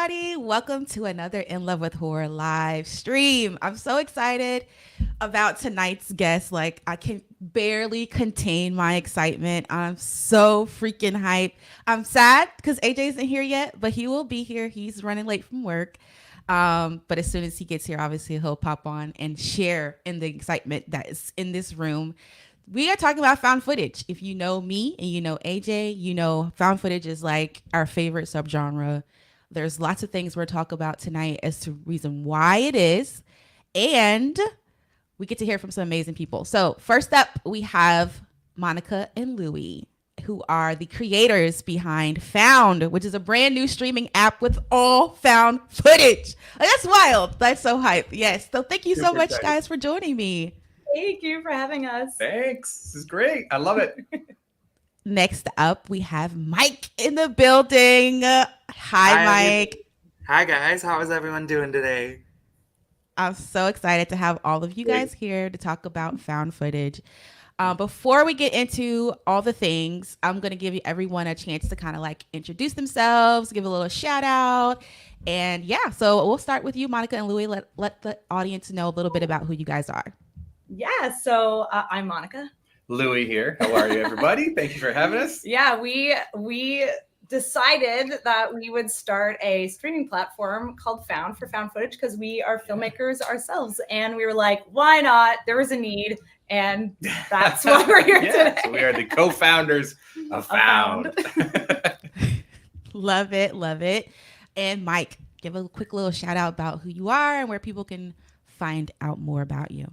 everybody. Welcome to another In Love with Horror live stream. I'm so excited about tonight's guest. Like, I can barely contain my excitement. I'm so freaking hyped. I'm sad because AJ isn't here yet, but he will be here. He's running late from work. But as soon as he gets here, obviously he'll pop on and share in the excitement that is in this room. We are talking about found footage. If you know me and you know AJ, you know found footage is like our favorite subgenre. There's lots of things we're talking about tonight as to reason why it is, and we get to hear from some amazing people. So first up, we have Monica and Louie, who are the creators behind Found, which is a brand new streaming app with all found footage. Like, that's wild. That's so hype. Yes. So thank you so much, guys, for joining me. Thank you for having us. Thanks. This is great. I love it. Next up, we have Mike in the building. Hi, Mike. Hi, guys. How is everyone doing today? I'm so excited to have all of you guys here to talk about found footage. Before we get into all the things, I'm going to give everyone a chance to kind of like introduce themselves, give a little shout out. And yeah, so we'll start with you, Monica and Louie. Let the audience know a little bit about who you guys are. Yeah, so I'm Monica. Louie here. How are you, everybody? Thank you for having us. Yeah, we decided that we would start a streaming platform called Found for found footage because we are filmmakers ourselves. And we were like, why not? There was a need. And that's why we're here today. So we are the co-founders of Found. Love it. Love it. And Mike, give a quick little shout out about who you are and where people can find out more about you.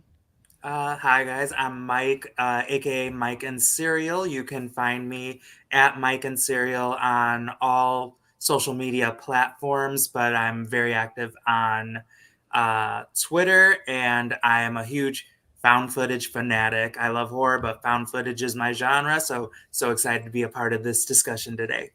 Hi, guys. I'm Mike, aka Mike and Cereal. You can find me at Mike and Cereal on all social media platforms, but I'm very active on Twitter, and I am a huge found footage fanatic. I love horror, but found footage is my genre, so excited to be a part of this discussion today.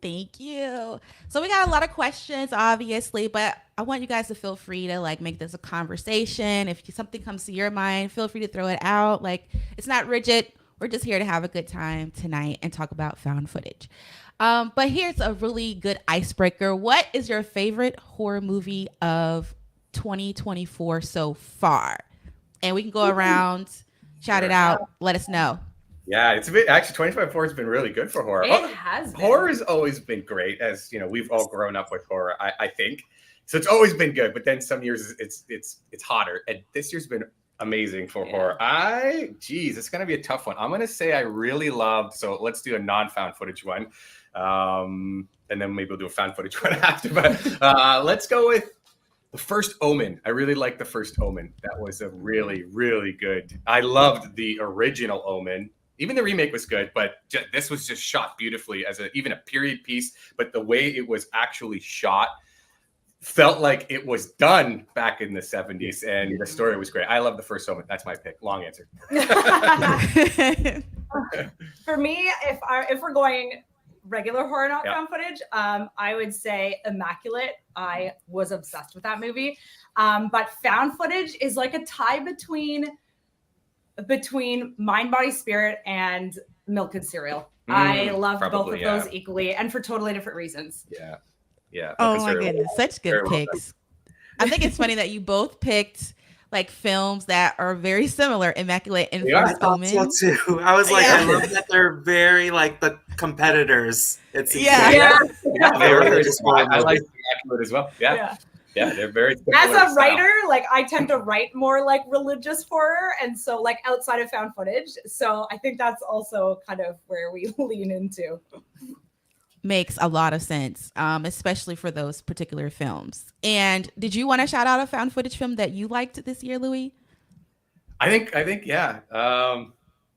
Thank you. So we got a lot of questions, obviously, but I want you guys to feel free to like make this a conversation. If something comes to your mind, feel free to throw it out. Like, it's not rigid. We're just here to have a good time tonight and talk about found footage. But here's a really good icebreaker. What is your favorite horror movie of 2024 so far? And we can go around, shout it out, let us know. Yeah, it's been actually 2024 has been really good for horror. It has been. Horror has always been great, as you know, we've all grown up with horror, I think. So it's always been good, but then some years it's hotter. And this year's been amazing for horror. It's gonna be a tough one. I'm gonna say I really loved, so let's do a non-found footage one. And then maybe we'll do a found footage one after. But let's go with The First Omen. I really liked The First Omen. That was a really, really good. I loved the original Omen. Even the remake was good, but this was just shot beautifully as even a period piece. But the way it was actually shot felt like it was done back in the 70s, and the story was great. I love The First Omen. That's my pick. Long answer. For me, if we're going regular horror, not found footage, I would say Immaculate. I was obsessed with that movie. But found footage is like a tie between Mind, Body, Spirit and Milk and Cereal. I love both of those equally, and for totally different reasons. Yeah. Oh my goodness, such good picks. I think it's funny that you both picked like films that are very similar, Immaculate and First Omen. So too. I was like, I love that they're very like the competitors. It's I like Immaculate as well. Yeah, they're very as a writer, like I tend to write more like religious horror, and so like outside of found footage. So I think that's also kind of where we lean into. Makes a lot of sense, especially for those particular films. And did you want to shout out a found footage film that you liked this year, Louie? I think, yeah.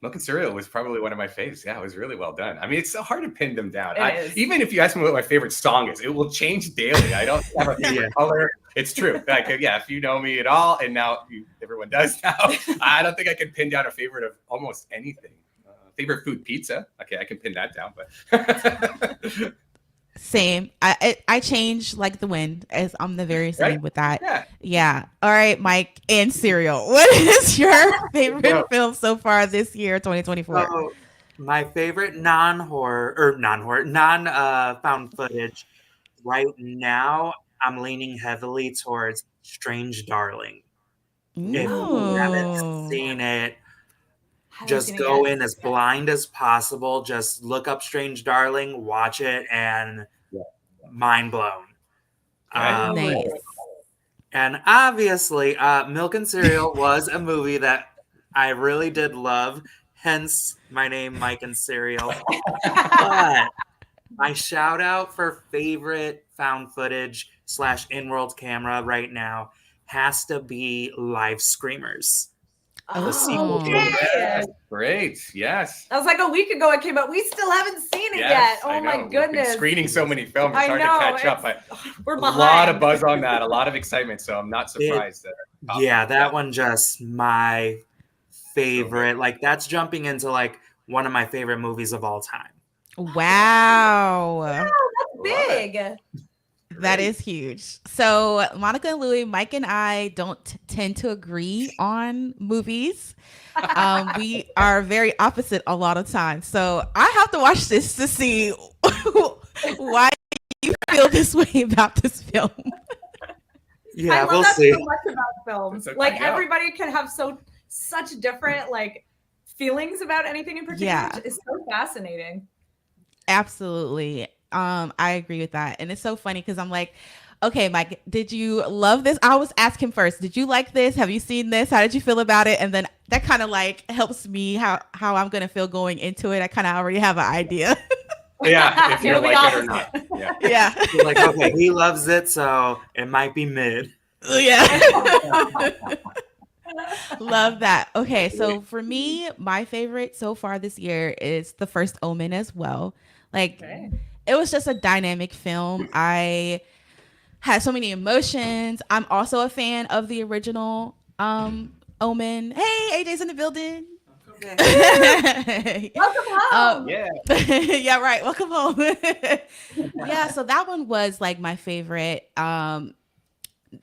Milk and Cereal was probably one of my faves. Yeah, it was really well done. I mean, it's so hard to pin them down. Even if you ask me what my favorite song is, it will change daily. I don't have a favorite color. It's true. Like, if you know me at all, and now everyone does now, I don't think I can pin down a favorite of almost anything. Favorite food, pizza. Okay, I can pin that down, but same. I change like the wind, as I'm the very same with that. Yeah. All right, Mike and Cereal. What is your favorite film so far this year, 2024? My favorite non-found footage right now, I'm leaning heavily towards Strange Darling. If you haven't Ooh. seen it, Haven't just seen it go yet. in as blind as possible. Just look up Strange Darling, watch it, and Yeah. mind blown. Okay. Nice. And obviously, Milk and Cereal was a movie that I really did love, hence my name, Mike and Cereal. But my shout out for favorite found footage / in-world camera right now has to be Live Screamers. The sequel to Oh. Yes, great. Yes. That was like a week ago it came out. We still haven't seen it Yes, yet. I Oh know. my We've been goodness. screening so many films, it's I hard know, to catch up. But we're a behind. lot of buzz on that, a lot of excitement. So I'm not surprised that. Yeah, that one just my favorite. Like that's jumping into like one of my favorite movies of all time. Wow. That's big. That is huge. So Monica and Louie, Mike and I don't tend to agree on movies. We are very opposite a lot of times. So I have to watch this to see why you feel this way about this film. Yeah, I love we'll that see. so much about films. It's Like I know. everybody can have such different like feelings about anything in particular. Yeah. Which is so fascinating. Absolutely. I agree with that. And it's so funny because I'm like, okay, Mike, did you love this? I always ask him first, did you like this? Have you seen this? How did you feel about it? And then that kind of like helps me how I'm going to feel going into it. I kind of already have an idea. Yeah, if you're It'll be like it or not. opposite. Yeah. Yeah. You're like, okay, he loves it, so it might be mid. Yeah. Love that. Okay, so for me, my favorite so far this year is The First Omen as well. Like, Okay. it was just a dynamic film. I had so many emotions. I'm also a fan of the original Omen. Hey, AJ's in the building. Welcome home. Yeah. Yeah, right. Welcome home. Yeah, so that one was like my favorite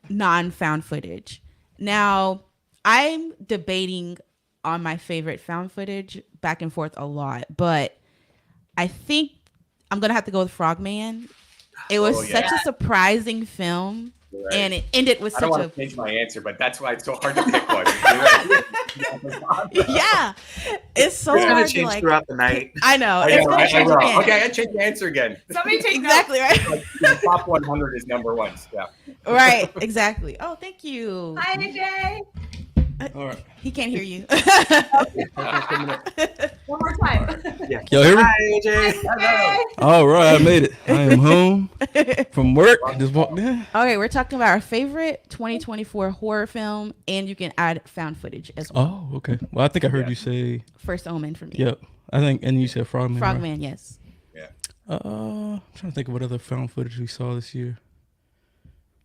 non-found footage. Now, I'm debating on my favorite found footage back and forth a lot, but I think I'm going to have to go with Frogman. It was Oh, yeah. such a surprising film, Right. and it ended with I don't such want a to change my answer, but that's why it's so hard to pick one. You're right. yeah. It's so It's gonna hard to change like. throughout the night. I know. I It's know, gonna I change will. again. Okay, I change the answer again. Somebody take Exactly right. Like, the top 100 is number one. Yeah. Right. Exactly. Oh, thank you. Notes. Hi, AJ. All right. He can't hear you. One more time. Yeah. Y'all hear me? Hi, AJ. Hey. All right, I made it. I am home from work. Just walked in. Okay, we're talking about our favorite 2024 horror film, and you can add found footage as well. Oh, okay. Well, I think I heard Yeah. you say, First Omen for me. yep. I think, and you said Frogman. right? Frogman, yes. I'm trying to think of what other found footage we saw this year.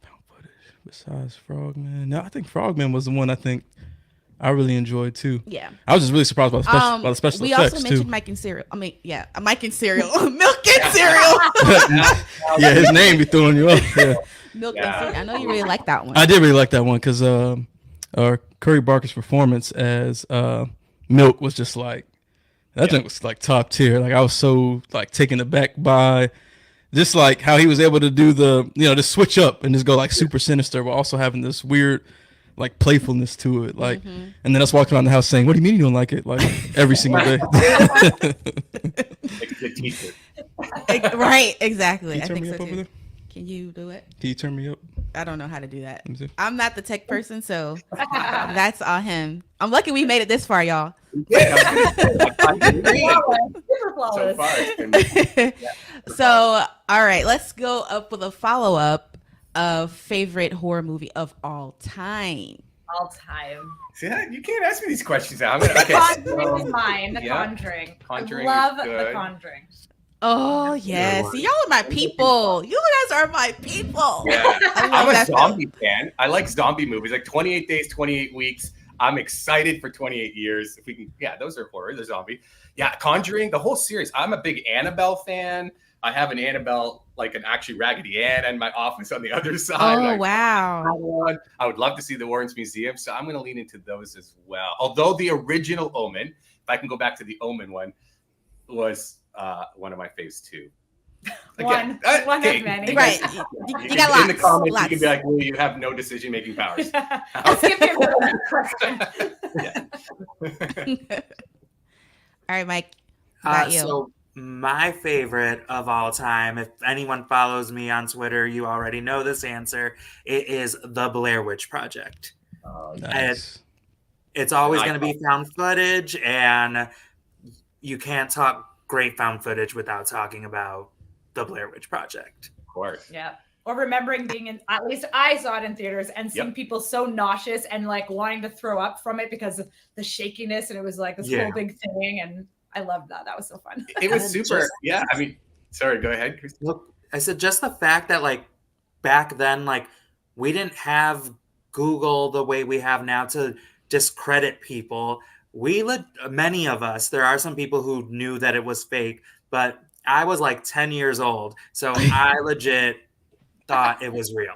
Found footage besides Frogman. No, I think Frogman was the one I think I really enjoyed too. Yeah. I was just really surprised by the special We effects also too. mentioned Mike and Cereal. I mean, yeah, Mike and Cereal. Milk and Cereal. Yeah, his name be throwing you off. Yeah. Milk Yeah. and Cereal. I know you really like that one. I did really like that one because Curry Barker's performance as Milk was just like that. Thing was like top tier. Like I was so like taken aback by just like how he was able to do the just switch up and just go like super sinister while also having this weird like playfulness to it. Like and then us walking around the house saying, "What do you mean you don't like it?" Like every single day. Like a good teacher. Right, exactly. Can you I turn think me so up over too. there? Can you do it? Can you turn me up? I don't know how to do that. Let me see. I'm not the tech person, so that's all him. I'm lucky we made it this far, y'all. Yeah, I was gonna say, like, I agree. Flawless. Super So flawless. far, it's been So, all right, let's go up with a follow up of favorite horror movie of all time. All time. See, you can't ask me these questions. I'm The gonna. Okay, Conjuring is mine. The yeah. Conjuring. Conjuring I love is The good. Conjuring. Oh yes, see, y'all are my people. You guys are my people. Yeah. I love I'm a that film. zombie fan. I like zombie movies, like 28 Days, 28 Weeks. I'm excited for 28 years. If we can, yeah, those are horror. They're zombie. Yeah, Conjuring, the whole series. I'm a big Annabelle fan. I have an Annabelle, like an actually Raggedy Ann in my office on the other side. Oh Like, wow. I would love to see the Warrens Museum, so I'm going to lean into those as well. Although the original Omen, if I can go back to the Omen one, was one of my faves too. Again, One okay, of many. Right. You You can- got in the lots, comments, you lots. can be like, well, you have no decision-making powers. Let's give him a question. All right, Mike. About you. So my favorite of all time, if anyone follows me on Twitter, you already know this answer. It is The Blair Witch Project. Nice. It's always going to be found footage, and you can't talk great found footage without talking about The Blair Witch Project. Of course. Yeah. Or remembering being in, at least I saw it in theaters and seeing people so nauseous and like wanting to throw up from it because of the shakiness. And it was like this whole big thing. And I loved that. That was so fun. It was super. Yeah. I mean, sorry, go ahead, Kristie. Look, I said just the fact that like back then, like we didn't have Google the way we have now to discredit people. Many of us, there are some people who knew that it was fake, but I was like 10 years old. So I legit thought it was real.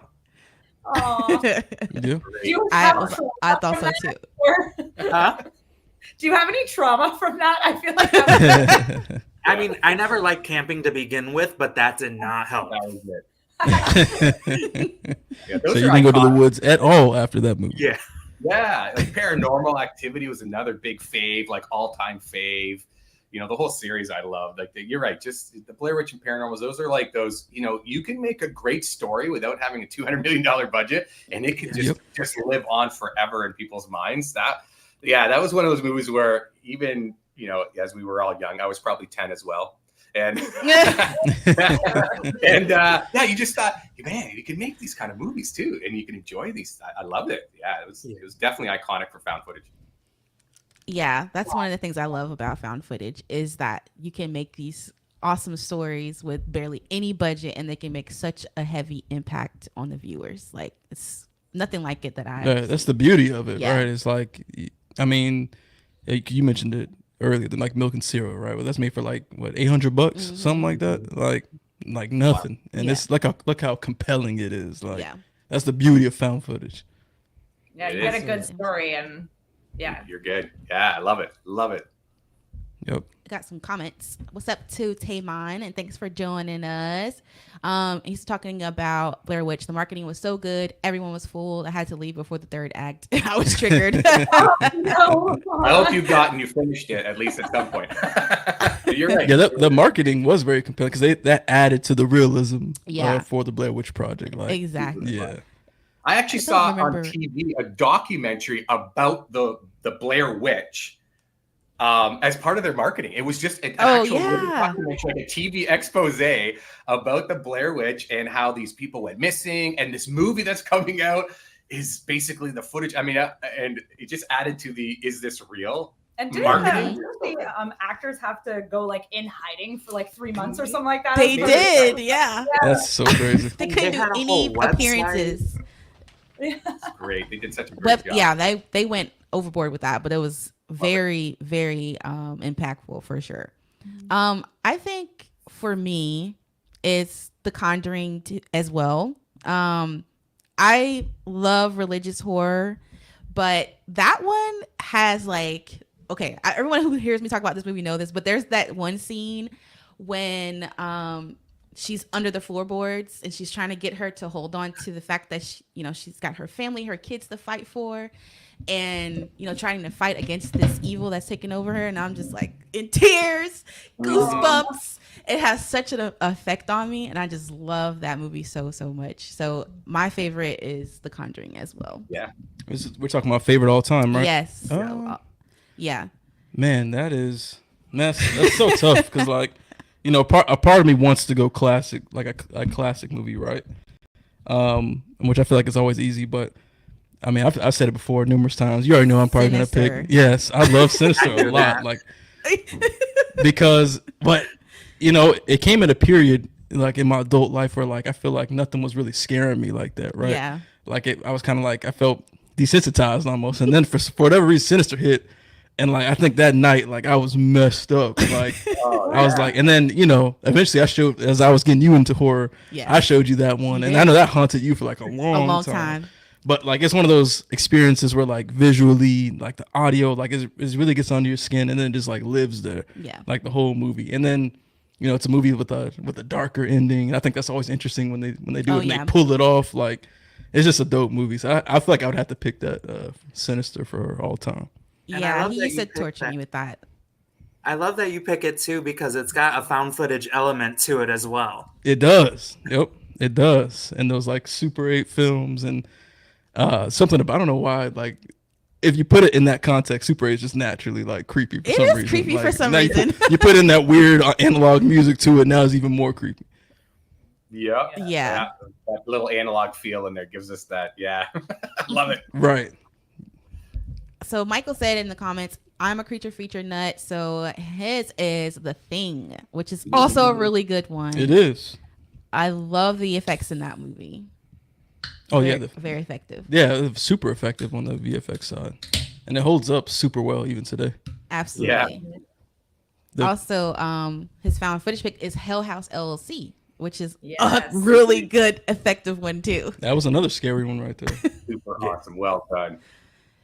Oh, You? I thought so too. Huh? Do you have any trauma from that? I feel like that was I mean, I never liked camping to begin with, but that did not help. That was it. Yeah, So those you are didn't go to the iconic. woods at all after that movie? Yeah. Yeah, like Paranormal Activity was another big fave, like all-time fave. You know, the whole series I love. Like you're right, just the Blair Witch and Paranormals. Those are like those. You know, you can make a great story without having a $200 million budget, and it can just live on forever in people's minds. That was one of those movies where even as we were all young, I was probably 10 as well. And you just thought, man, you can make these kind of movies too, and you can enjoy these. I loved it. Yeah, it was definitely iconic for found footage. Yeah, that's one of the things I love about found footage is that you can make these awesome stories with barely any budget, and they can make such a heavy impact on the viewers. Like it's nothing like it that That's the beauty of it, Yeah. right? It's like, I mean, you mentioned it earlier, like Milk and Cereal, right? Well, that's made for like what, $800, something like that, like nothing. And it's look how compelling it is. Like that's the beauty of found footage. Yeah, you get a good story and You're good. Yeah, I love it. Love it. Yep. Got some comments. What's up to Taymon, and thanks for joining us. He's talking about Blair Witch. The marketing was so good. Everyone was fooled. I had to leave before the third act. I was triggered. no. I hope you finished it at least at some point. You're right. Yeah, the marketing was very compelling because that added to the realism for the Blair Witch Project. Like, exactly. Yeah. I actually saw on TV a documentary about the Blair Witch as part of their marketing. It was just an actual documentary, like a TV expose about the Blair Witch and how these people went missing. And this movie that's coming out is basically the footage. I mean, and it just added to the "is this real?" And didn't the actors have to go like in hiding for like 3 months or something like that? They did, yeah. That's so crazy. They couldn't do any appearances. That's great. They did such a great job. Yeah, they went overboard with that, but it was very, very impactful for sure. I think for me, it's The Conjuring as well. I love religious horror, but that one has like, everyone who hears me talk about this movie know this, but there's that one scene when she's under the floorboards and she's trying to get her to hold on to the fact that she's got her family, her kids to fight for, and trying to fight against this evil that's taking over her. And I'm just like in tears, goosebumps. It has such an effect on me, and I just love that movie so much. So my favorite is The Conjuring as well. Yeah, we're talking about favorite all time, right? Yes. Yeah. Man, that's so tough because like. A part of me wants to go classic, like a classic movie, right? Which I feel like is always easy, but I mean, I've said it before numerous times. You already know I'm probably gonna pick. Yes, I love Sinister a lot, like because, but it came at a period like in my adult life where like I feel like nothing was really scaring me like that, right? Yeah. Like I was kind of like I felt desensitized almost, and then for whatever reason, Sinister hit. And I think that night, I was messed up. I was like, and then eventually I showed as I was getting you into horror. Yeah. I showed you that one, and I know that haunted you for a long time. But it's one of those experiences where visually, the audio, it really gets under your skin, and then it just lives there. Yeah. The whole movie, and then you know, it's a movie with a darker ending. I think that's always interesting when they do Oh, it and yeah. they pull it off. Like, it's just a dope movie. So I feel like I would have to pick that Sinister for all time. And I Yeah, love he that used you to picked torture that. me with that. I love that you pick it too because it's got a found footage element to it as well. It does. Yep, it does. And those like Super 8 films and something about, I don't know why, like if you put it in that context, Super 8 is just naturally like creepy for It some is reason. creepy Like, for some now reason. You put in that weird analog music to it, now it's even more creepy. Yep. Yeah. That little analog feel in there gives us that. Yeah. I love it. Right. So Michael said in the comments, I'm a creature feature nut. So his is The Thing, which is also a really good one. It is. I love the effects in that movie. Oh, Very, yeah. very effective. Yeah, super effective on the VFX side. And it holds up super well even today. Absolutely. The- Also, his found footage pick is Hell House LLC, which is Yes. a really good, effective one too. That was another scary one right there. Super awesome. Well done.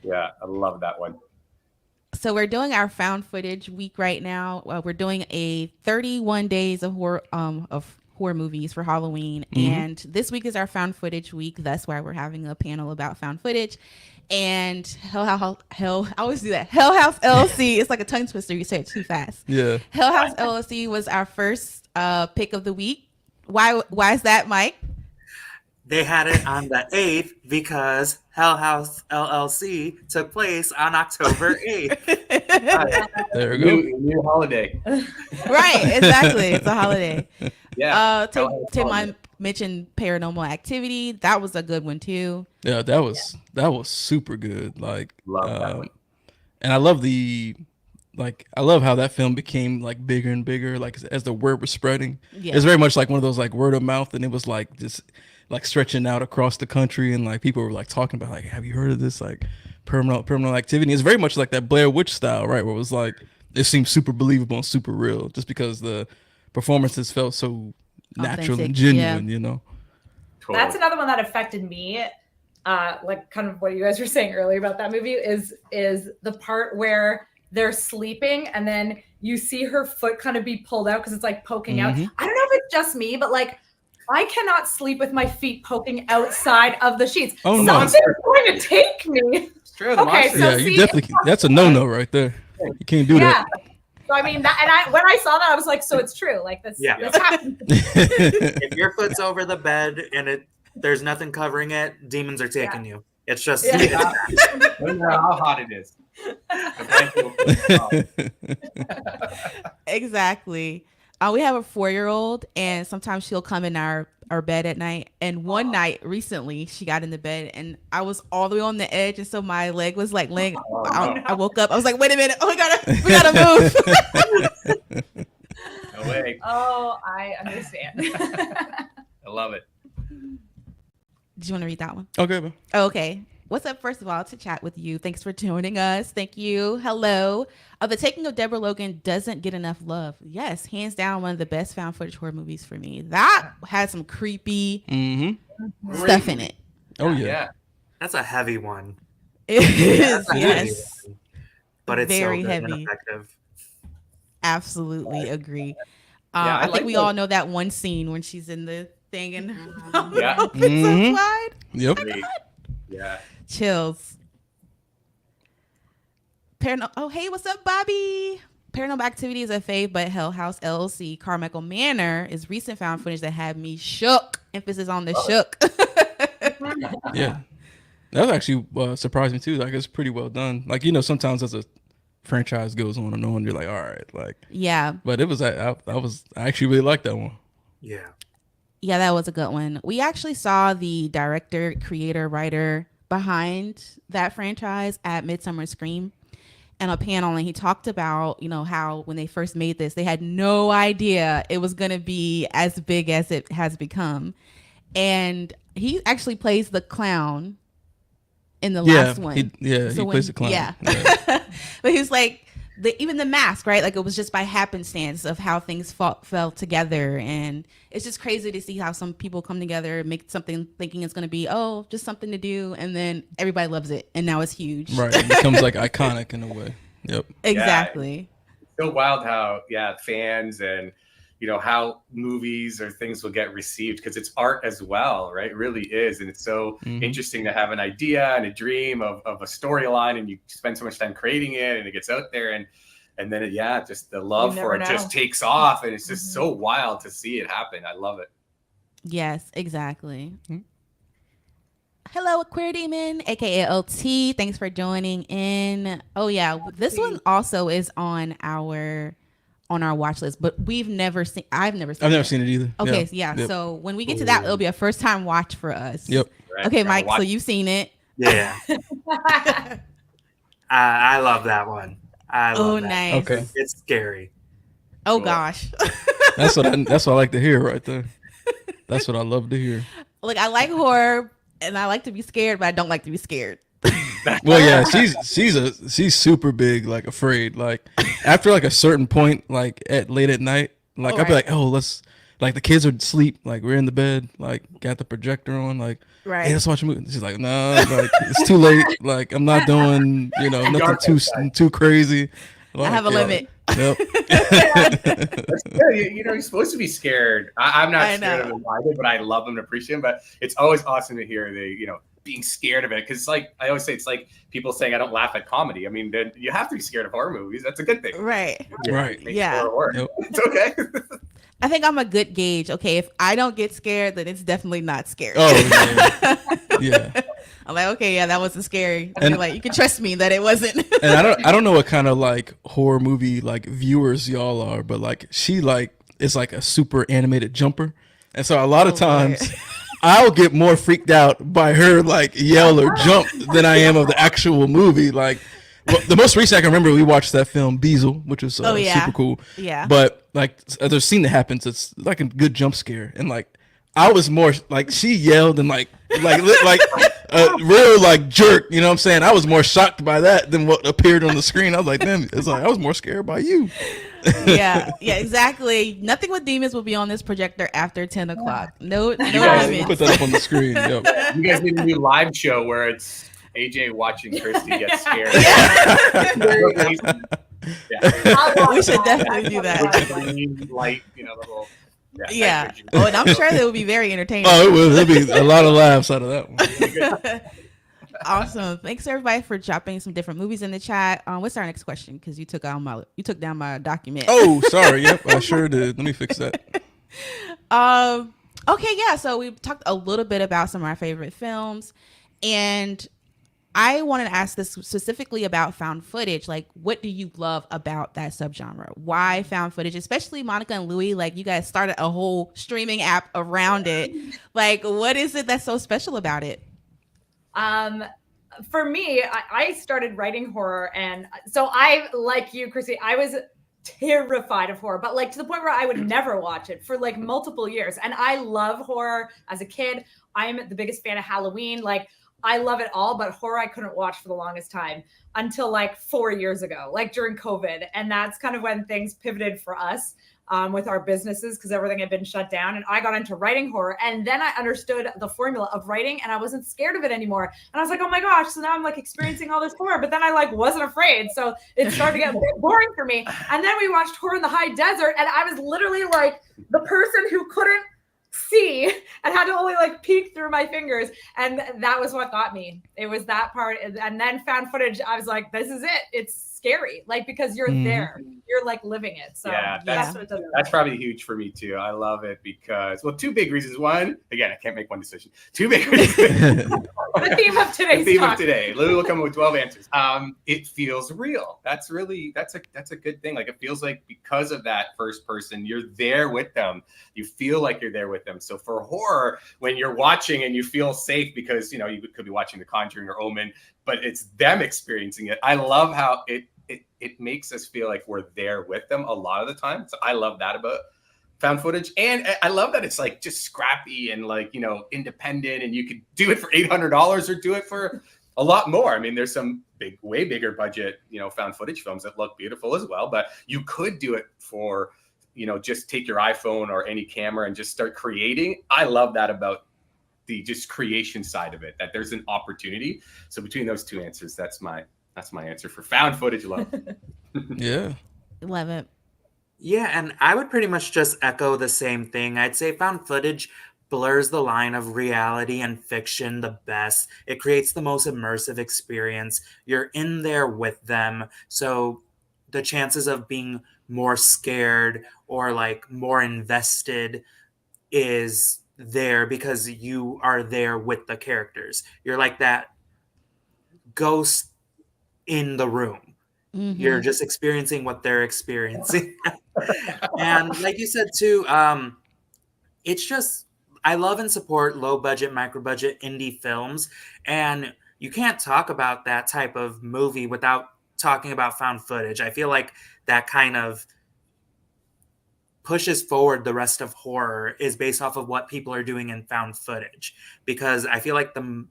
Yeah, I love that one. So we're doing our found footage week right now. We're doing a 31 days of horror movies for Halloween, and this week is our found footage week. That's why we're having a panel about found footage. And Hell, I always do that. Hell House LLC. It's like a tongue twister. You say it too fast. Yeah. Hell House LLC was our first pick of the week. Why is that, Mike? They had it on the 8th because Hell House LLC took place on October 8th. There we go. New holiday. Right, exactly. It's a holiday. Yeah. Tim mentioned Paranormal Activity. That was a good one too. Yeah, that was super good. Like, Love that one. and I love I love how that film became like bigger and bigger, like as the word was spreading. Yeah. It's very much like one of those like word of mouth, and it was like just like stretching out across the country, and like people were like talking about like, have you heard of this like Paranormal Activity? It's very much like that Blair Witch style, right? Where it was like it seemed super believable and super real, just because the performances felt so natural Authentic, and genuine, yeah. you know. Totally. That's another one that affected me. Like kind of what you guys were saying earlier about that movie is the part where they're sleeping and then you see her foot kind of be pulled out because it's like poking out. I don't know if it's just me, but like I cannot sleep with my feet poking outside of the sheets. Oh, no. Something's going to take me. It's true. The Okay, monster. so Yeah, you see- definitely. That's a no right there. You can't do Yeah. that. So I mean, when I saw that, I was like, so it's true. Like this, Yeah. this happened. If your foot's over the bed and there's nothing covering it, demons are taking you. It's just Yeah. No matter how hot it is. The blanket will- Exactly. We have a 4-year-old, and sometimes she'll come in our bed at night. And one night recently, she got in the bed, and I was all the way on the edge, and so my leg was like laying. I woke up. I was like, "Wait a minute! Oh, we gotta move." No way. Oh, I understand. I love it. Did you want to read that one? Okay, man. Okay. What's up, first of all, to chat with you. Thanks for joining us. Thank you. Hello. The Taking of Deborah Logan doesn't get enough love. Yes, hands down, one of the best found footage horror movies for me. That had some creepy stuff in it. Oh yeah. Yeah. that's a heavy one. It is, That's a heavy yes. one. But it's Very so good and heavy. effective. Absolutely agree. Yeah, I think like we the- all know that one scene when she's in the thing and Yeah. puts a slide. Yep. Yeah. Chills. Oh, hey, what's up, Bobby? Paranormal Activity is a fave, but Hell House LLC, Carmichael Manor is recent found footage that had me shook. Emphasis on the shook. Yeah. That actually surprised me too. Like it's pretty well done. Like, you know, sometimes as a franchise goes on and on, you're like, all right, like. Yeah. But it was I actually really liked that one. Yeah. Yeah, that was a good one. We actually saw the director, creator, writer behind that franchise at Midsummer Scream and a panel, and he talked about, you know, how when they first made this, they had no idea it was going to be as big as it has become. And he actually plays the clown in the last one. He So plays the clown. Yeah. But he was like, even the mask, right? Like it was just by happenstance of how things fell together. And it's just crazy to see how some people come together, make something thinking it's going to be, oh, just something to do. And then everybody loves it. And now it's huge. Right. It becomes like iconic in a way. Yep. Exactly. So wild how fans and how movies or things will get received, because it's art as well, right? It really is. And it's so interesting to have an idea and a dream of a storyline, and you spend so much time creating it, and it gets out there, and then just the love for it just takes off, and it's just so wild to see it happen. I love it. Yes, exactly. Hello, Queer Demon, aka LT. Thanks for joining in. Oh yeah, this one also is on our watch list, but I've never seen I've never seen it either. Okay, yeah. Yep. So when we get to that, it'll be a first time watch for us. Yep. Right. Okay, Mike. So you've seen it. Yeah. I love that one. I love that. Nice. Okay. It's scary. Oh gosh. That's what I like to hear right there. That's what I love to hear. Like, I like horror and I like to be scared, but I don't like to be scared. Well, yeah, she's super big, like afraid. Like after like a certain point, like late at night, like I'll be like, oh, like the kids are asleep, like we're in the bed, like got the projector on, like, right, hey, let's watch a movie. She's like, no, like it's too late. Like I'm not doing, nothing too crazy. Like, I have a limit. Yep. You're supposed to be scared. I'm not scared of them either, but I love them and appreciate them. But it's always awesome to hear being scared of it, because like I always say, it's like people saying I don't laugh at comedy. I mean, then you have to be scared of horror movies. That's a good thing, right? Yeah, yep. It's okay. I think I'm a good gauge. Okay, if I don't get scared, then it's definitely not scary. Oh yeah. I'm like, okay, yeah, that wasn't scary. And like, you can trust me that it wasn't. And I don't know what kind of like horror movie like viewers y'all are, but like she like is like a super animated jumper, and so a lot of times I'll get more freaked out by her like yell or jump than I am of the actual movie. Like the most recent I can remember, we watched that film Beazle, which was super cool. Yeah. But like there's a scene that happens, it's like a good jump scare, and like I was more like she yelled and like a real like jerk, you know what I'm saying? I was more shocked by that than what appeared on the screen. I was like, damn, it's like I was more scared by you. yeah, exactly. Nothing with demons will be on this projector after 10 o'clock. No demons. Put that up on the screen. Yep. You guys need a new live show where it's AJ watching Kristie get scared. We should definitely do that. Light, the whole. Yeah. Oh, and I'm sure that would be very entertaining. Oh, it will. There'll be a lot of laughs out of that one. Awesome. Thanks everybody for dropping some different movies in the chat. What's our next question? Because you took down my document. Oh, sorry. Yep, I sure did. Let me fix that. Okay, yeah. So we talked a little bit about some of our favorite films, and I wanted to ask this specifically about found footage. Like, what do you love about that subgenre? Why found footage? Especially Monica and Louie, like you guys started a whole streaming app around it. Like, what is it that's so special about it? For me, I started writing horror, and so I, like you, Kristie, I was terrified of horror, but like to the point where I would never watch it for like multiple years. And I love horror as a kid. I'm the biggest fan of Halloween. Like, I love it all, but horror I couldn't watch for the longest time until like 4 years ago, like during COVID. And that's kind of when things pivoted for us with our businesses, because everything had been shut down. And I got into writing horror. And then I understood the formula of writing, and I wasn't scared of it anymore. And I was like, oh my gosh, so now I'm like experiencing all this horror. But then I like wasn't afraid. So it started to get a bit boring for me. And then we watched Horror in the High Desert, and I was literally like the person who couldn't see and had to only like peek through my fingers, and that was what got me. It was that part. And then found footage, I was like, this is it. It's scary, like, because you're there, you're like living it. So yeah, that's probably huge for me too. I love it because, well, two big reasons. One, again, I can't make one decision. Two big reasons. The theme of today. Lou will come with 12 answers. It feels real. That's a good thing. Like, it feels like because of that first person, you're there with them. You feel like you're there with them. So for horror, when you're watching and you feel safe because you could be watching The Conjuring or Omen, but it's them experiencing it. I love how it makes us feel like we're there with them a lot of the time. So I love that about found footage. And I love that it's like just scrappy and like, independent, and you could do it for $800 or do it for a lot more. I mean, there's some way bigger budget, found footage films that look beautiful as well, but you could do it for, just take your iPhone or any camera and just start creating. I love that about the just creation side of it, that there's an opportunity. So between those two answers, that's my answer for found footage. Love. Yeah. Love it. Yeah, and I would pretty much just echo the same thing. I'd say found footage blurs the line of reality and fiction the best. It creates the most immersive experience. You're in there with them. So the chances of being more scared or like more invested is there because you are there with the characters. You're like that ghost in the room. You're just experiencing what they're experiencing. And like you said too, it's just I love and support low budget, micro budget indie films, and you can't talk about that type of movie without talking about found footage. I feel like that kind of pushes forward the rest of horror is based off of what people are doing in found footage, because I feel like the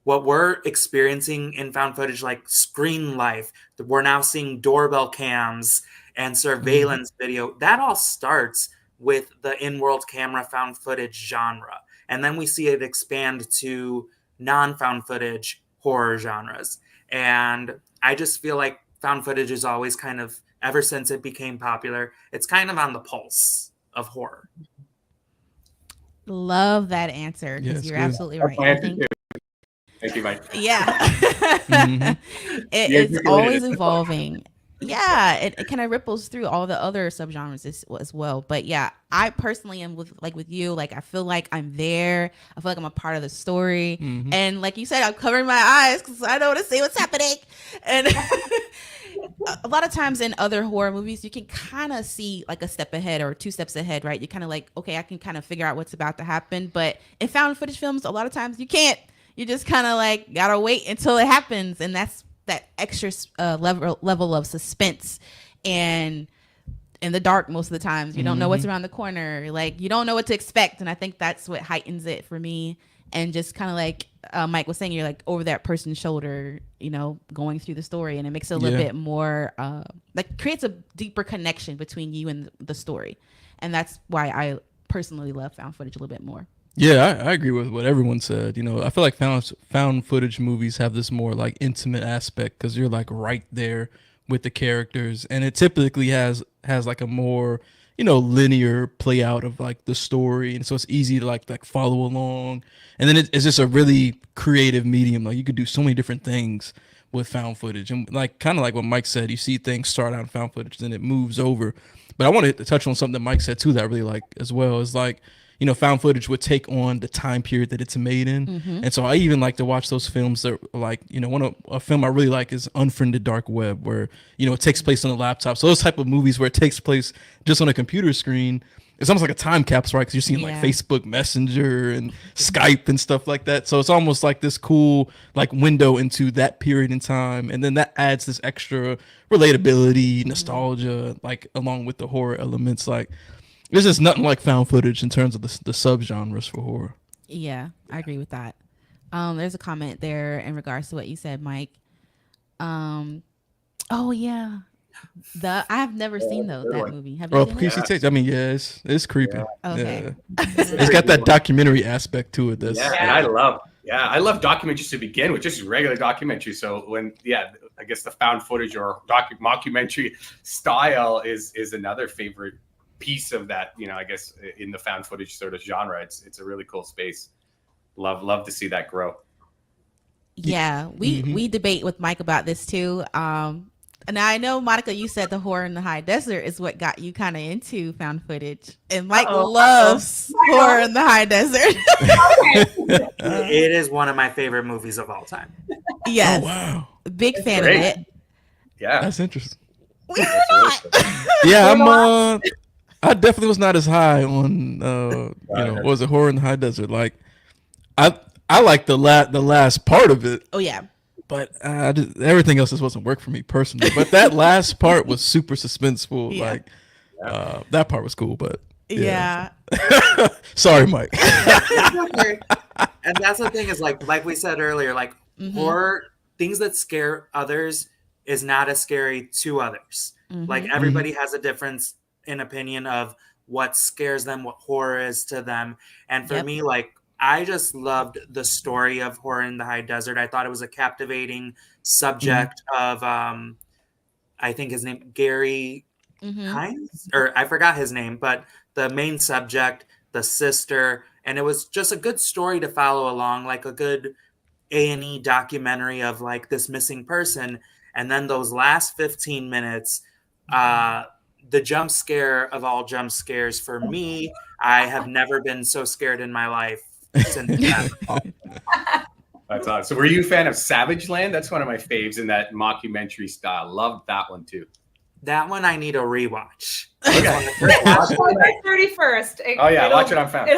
what we're experiencing in found footage, like screen life, we're now seeing doorbell cams and surveillance video. That all starts with the in-world camera found footage genre. And then we see it expand to non-found footage horror genres. And I just feel like found footage is always kind of, ever since it became popular, it's kind of on the pulse of horror. Love that answer because you're absolutely right. I think Thank you, Mike. Yeah. It's always evolving. Yeah, it kind of ripples through all the other subgenres as well. But yeah, I personally am with you. Like, I feel like I'm there. I feel like I'm a part of the story. And like you said, I'm covering my eyes because I don't want to see what's happening. And a lot of times in other horror movies, you can kind of see like a step ahead or two steps ahead, right? You kind of like, okay, I can kind of figure out what's about to happen. But in found footage films, a lot of times you can't. You just kind of like gotta wait until it happens, and that's that extra level of suspense and in the dark most of the times. You don't know what's around the corner. Like, you don't know what to expect, and I think that's what heightens it for me. And just kind of like Mike was saying, you're like over that person's shoulder, you know, going through the story, and it makes it a little bit more like creates a deeper connection between you and the story, and that's why I personally love found footage a little bit more. Yeah, I agree with what everyone said. You know, I feel like found footage movies have this more like intimate aspect because you're like right there with the characters, and it typically has like a more, you know, linear play out of like the story, and so it's easy to like follow along. And then it's just a really creative medium. Like, you could do so many different things with found footage, and like kind of like what Mike said, you see things start out in found footage, then it moves over. But I wanted to touch on something that Mike said too that I really like as well. Is like, you know, found footage would take on the time period that it's made in. And so I even like to watch those films that are like, you know, a film I really like is Unfriended Dark Web, where, you know, it takes place on a laptop. So those type of movies where it takes place just on a computer screen, it's almost like a time capsule, right? Because you're seeing like Facebook Messenger and Skype and stuff like that. So it's almost like this cool like window into that period in time. And then that adds this extra relatability, nostalgia, like along with the horror elements. Like, there's just nothing like found footage in terms of the subgenres for horror. Yeah, I agree with that. There's a comment there in regards to what you said, Mike. Oh yeah, I've never seen that movie. Have you seen it? Kristie takes. I mean, yeah, it's creepy. Okay. Yeah. It's got that documentary aspect to it. That's and I love documentaries to begin with, just regular documentaries. So when I guess the found footage or mockumentary style is another favorite piece of that, you know, I guess in the found footage sort of genre. It's a really cool space. Love to see that grow. Yeah, we debate with Mike about this too. And I know, Monica, you said the horror in the high desert is what got you kind of into found footage, and Mike loves horror in the high desert. It is one of my favorite movies of all time. Yes. Oh, wow. Big fan of it. Yeah, that's interesting. We are not. Yeah, I definitely was not as high on you know, what was it, horror in the high desert. Like, I like the last part of it. Oh yeah. But everything else just wasn't work for me personally. But that last part was super suspenseful. Yeah. Like, that part was cool. But yeah. Sorry, Mike. And that's the thing is like we said earlier, like horror, things that scare others is not as scary to others. Like, everybody has a difference in opinion of what scares them, what horror is to them. And for me, like, I just loved the story of Horror in the High Desert. I thought it was a captivating subject of I think his name Gary Hines, or I forgot his name, but the main subject, the sister, and it was just a good story to follow along, like a good A&E documentary of like this missing person. And then those last 15 minutes, the jump scare of all jump scares for me, I have never been so scared in my life since that. That's awesome. So were you a fan of Savage Land? That's one of my faves in that mockumentary style. Loved that one too. That one I need a rewatch. Okay. October 31st. Oh yeah, watch it on Found. It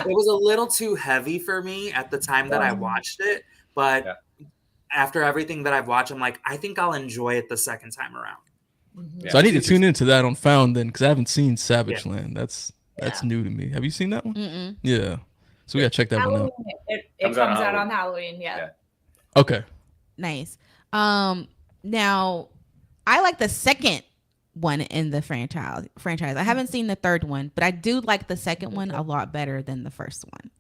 was a little too heavy for me at the time that I watched it, but after everything that I've watched, I'm like, I think I'll enjoy it the second time around. Yeah. So I need to tune into that on Found then, because I haven't seen Savage Land. That's new to me. Have you seen that one? Mm-mm. Yeah. So we gotta check that Halloween. one out. It comes out on Halloween. Yeah. Okay. Nice. Now I like the second one in the franchise. I haven't seen the third one, but I do like the second one a lot better than the first one.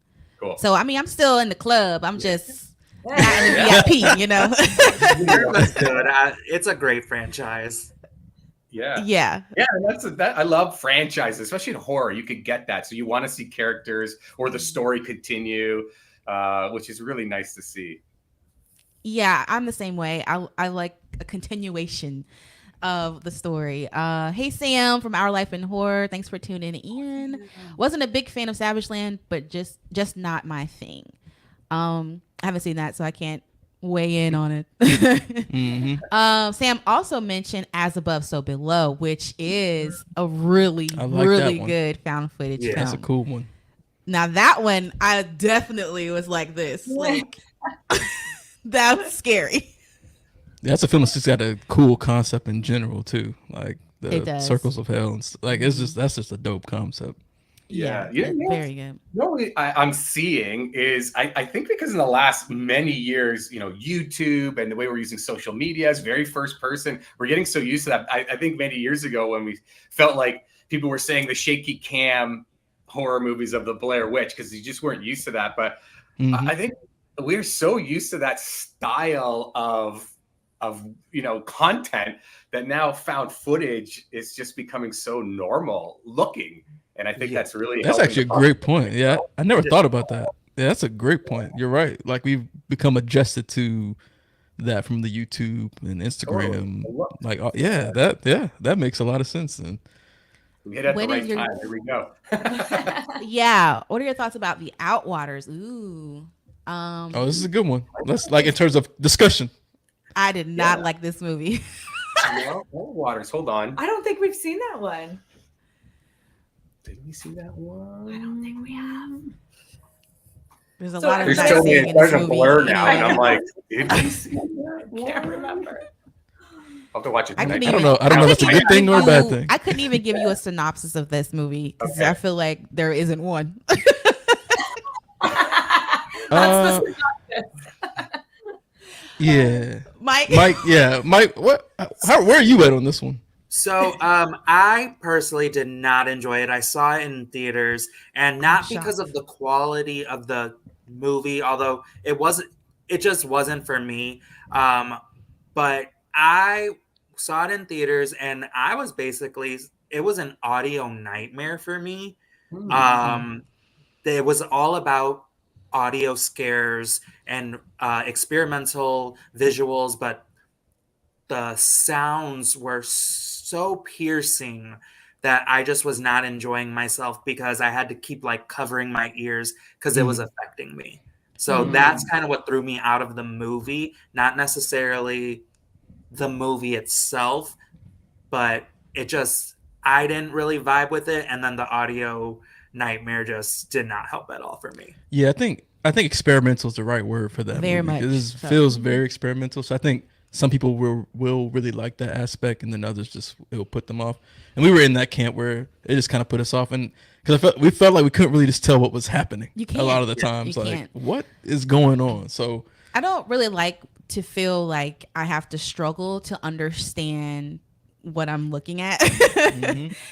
Cool. So I mean, I'm still in the club. I'm just not in the VIP, you know. That's good. It's a great franchise. Yeah. And I love franchises, especially in horror. You could get that, so you want to see characters or the story continue, which is really nice to see. Yeah, I'm the same way. I like a continuation of the story. Hey Sam from Our Life in Horror, thanks for tuning in. Wasn't a big fan of Savage Land, but just not my thing. I haven't seen that, so I can't weigh in on it. Sam also mentioned As Above, So Below, which is a really good found footage film. That's a cool one. Now that one, I definitely was like this, like that was scary. That's a film that's just got a cool concept in general too, like the circles of hell. And like that's just a dope concept. Yeah, very good. What I'm seeing is I think because in the last many years, YouTube and the way we're using social media as very first person, we're getting so used to that. I think many years ago when we felt like people were saying the shaky cam horror movies of the Blair Witch because you just weren't used to that. But I think we're so used to that style of content that now found footage is just becoming so normal looking. And I think that's actually a great point. Yeah, I never thought about that. Yeah, that's a great point. You're right. Like we've become adjusted to that from the YouTube and Instagram. That makes a lot of sense. And we hit at the right time. Here we go. Yeah. What are your thoughts about The Outwaters? Ooh. This is a good one. Let's in terms of discussion. I did not like this movie. Outwaters. Hold on. I don't think we've seen that one. Did we see that one? I don't think we have. There's a lot of You're still being such a blur now, and I'm like, did we see that? Can't remember. I'll have to watch it tonight. I don't know if that's a good thing or a bad thing. I couldn't even give you a synopsis of this movie because I feel like there isn't one. That's the synopsis. Yeah. Mike, yeah. Mike, where are you at on this one? So I personally did not enjoy it. I saw it in theaters, and not because of the quality of the movie, although it just wasn't for me. But I saw it in theaters, and I was it was an audio nightmare for me. It was all about audio scares and experimental visuals, but the sounds were so piercing that I just was not enjoying myself because I had to keep covering my ears because it was affecting me. So that's kind of what threw me out of the movie, not necessarily the movie itself, but I didn't really vibe with it. And then the audio nightmare just did not help at all for me. Yeah, I think experimental is the right word for that. Very movie. much. It feels very experimental. So I think some people will really like that aspect, and then others it'll put them off. And we were in that camp where it just kind of put us off, and because we felt like we couldn't really just tell what was happening. A lot of the times, what is going on? So I don't really like to feel like I have to struggle to understand what I'm looking at,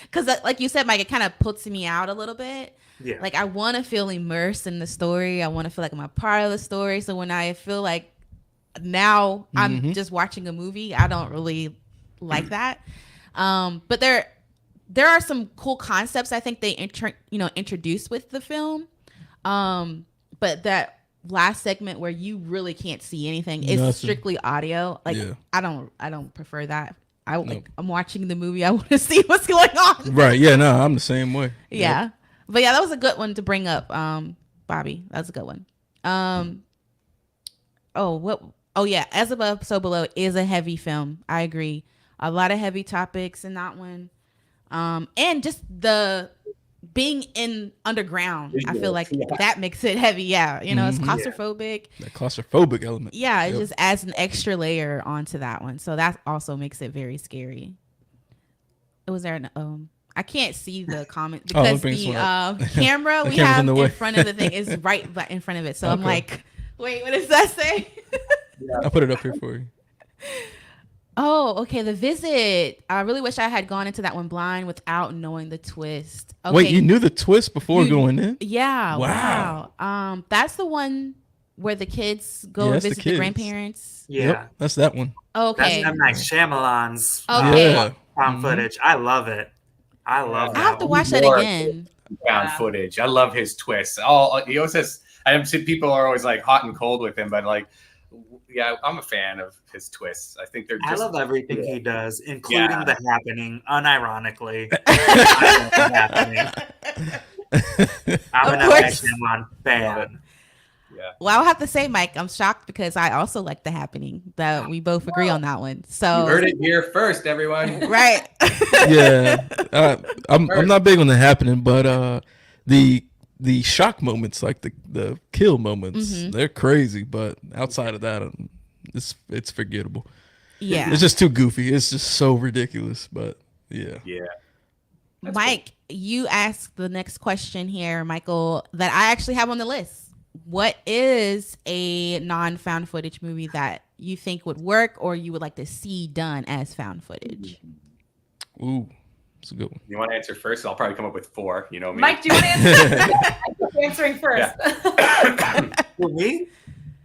because like you said, Mike, it kind of puts me out a little bit. Yeah. Like I want to feel immersed in the story. I want to feel like I'm a part of the story. So when I feel like now I'm just watching a movie, I don't really like that. But there are some cool concepts I think they introduced with the film. But that last segment where you really can't see anything is strictly audio. Like I don't prefer that. I'm watching the movie. I want to see what's going on. Right. Yeah. No, I'm the same way. Yeah. Yep. But yeah, that was a good one to bring up. Bobby, that was a good one. Oh yeah, As Above, So Below is a heavy film. I agree. A lot of heavy topics in that one. And just the being in underground, I feel like that makes it heavy. Yeah, you know, it's claustrophobic. That claustrophobic element. Yeah, it just adds an extra layer onto that one. So that also makes it very scary. Was there an I can't see the comment because the camera we have in front of the thing is right in front of it. So I'm like, wait, what does that say? I'll put it up here for you. Oh, okay. The Visit. I really wish I had gone into that one blind without knowing the twist. Okay. Wait, you knew the twist before going in? Yeah. Wow. That's the one where the kids go visit the grandparents. Yeah. Yep, that's that one. Okay. That's M. Night Shyamalan's found footage. I love it. I love that. I have to watch that again. Found footage. I love his twists. He always has. I see people are always like hot and cold with him, but like, yeah, I'm a fan of his twists. I think they're. I love everything he does, including The Happening. Unironically, I love The Happening. I'm an M. Night Shyamalan fan. Yeah. Well, I'll have to say, Mike, I'm shocked because I also like The Happening. That we both agree on that one. So you heard it here first, everyone. Right. Yeah, I'm not big on The Happening, but the shock moments, like the kill moments, they're crazy. But outside of that, it's forgettable. Yeah, it's just too goofy. It's just so ridiculous. But yeah. That's Mike, you asked the next question here, Michael, that I actually have on the list. What is a non-found footage movie that you think would work or you would like to see done as found footage? Ooh, that's a good one. You want to answer first? I'll probably come up with 4. You know me. Mike, do you want to answer? I'm answering first. For me?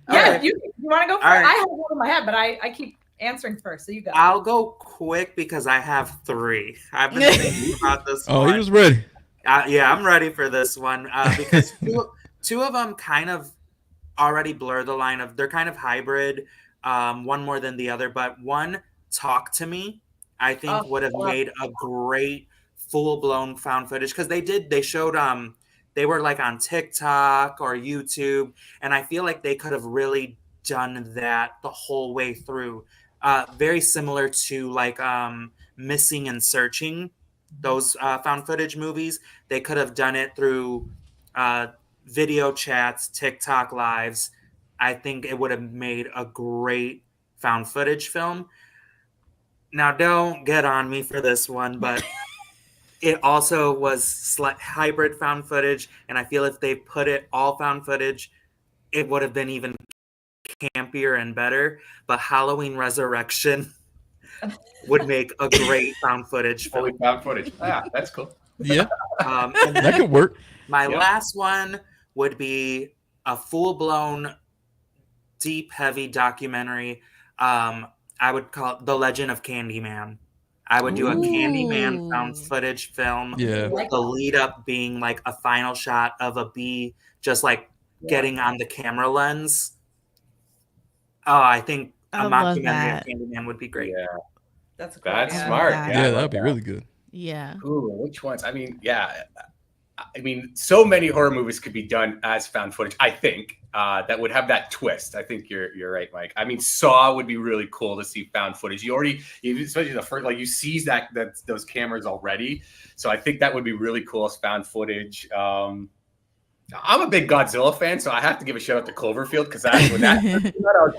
Yeah, right. you want to go first? Right. I have one in my head, but I keep answering first, so you go. I'll go quick because I have 3. I've been thinking about this one. He was ready. Yeah, I'm ready for this one because two of them kind of already blur the line of they're kind of hybrid, one more than the other. But one, Talk to Me, I think would have made a great full-blown found footage because they showed they were like on TikTok or YouTube, and I feel like they could have really done that the whole way through. Very similar to like Missing and Searching, those found footage movies. They could have done it through video chats, TikTok lives. I think it would have made a great found footage film. Now, don't get on me for this one, but it also was hybrid found footage, and I feel if they put it all found footage, it would have been even campier and better. But Halloween Resurrection would make a great found footage film. Holy found footage. Yeah, that's cool. Yeah, and that could work. My last one would be a full-blown, deep, heavy documentary. I would call it The Legend of Candyman. I would do a Candyman found footage film. Yeah. With the lead up being like a final shot of a bee just like getting on the camera lens. Oh, I think a mockumentary of Candyman would be great. Yeah. That's smart. Yeah, that'd be really good. Yeah. Ooh, which ones? I mean, so many horror movies could be done as found footage, I think, that would have that twist. I think you're right, Mike. I mean, Saw would be really cool to see found footage. Especially the first, like you see that those cameras already. So I think that would be really cool as found footage. I'm a big Godzilla fan, so I have to give a shout out to Cloverfield because I was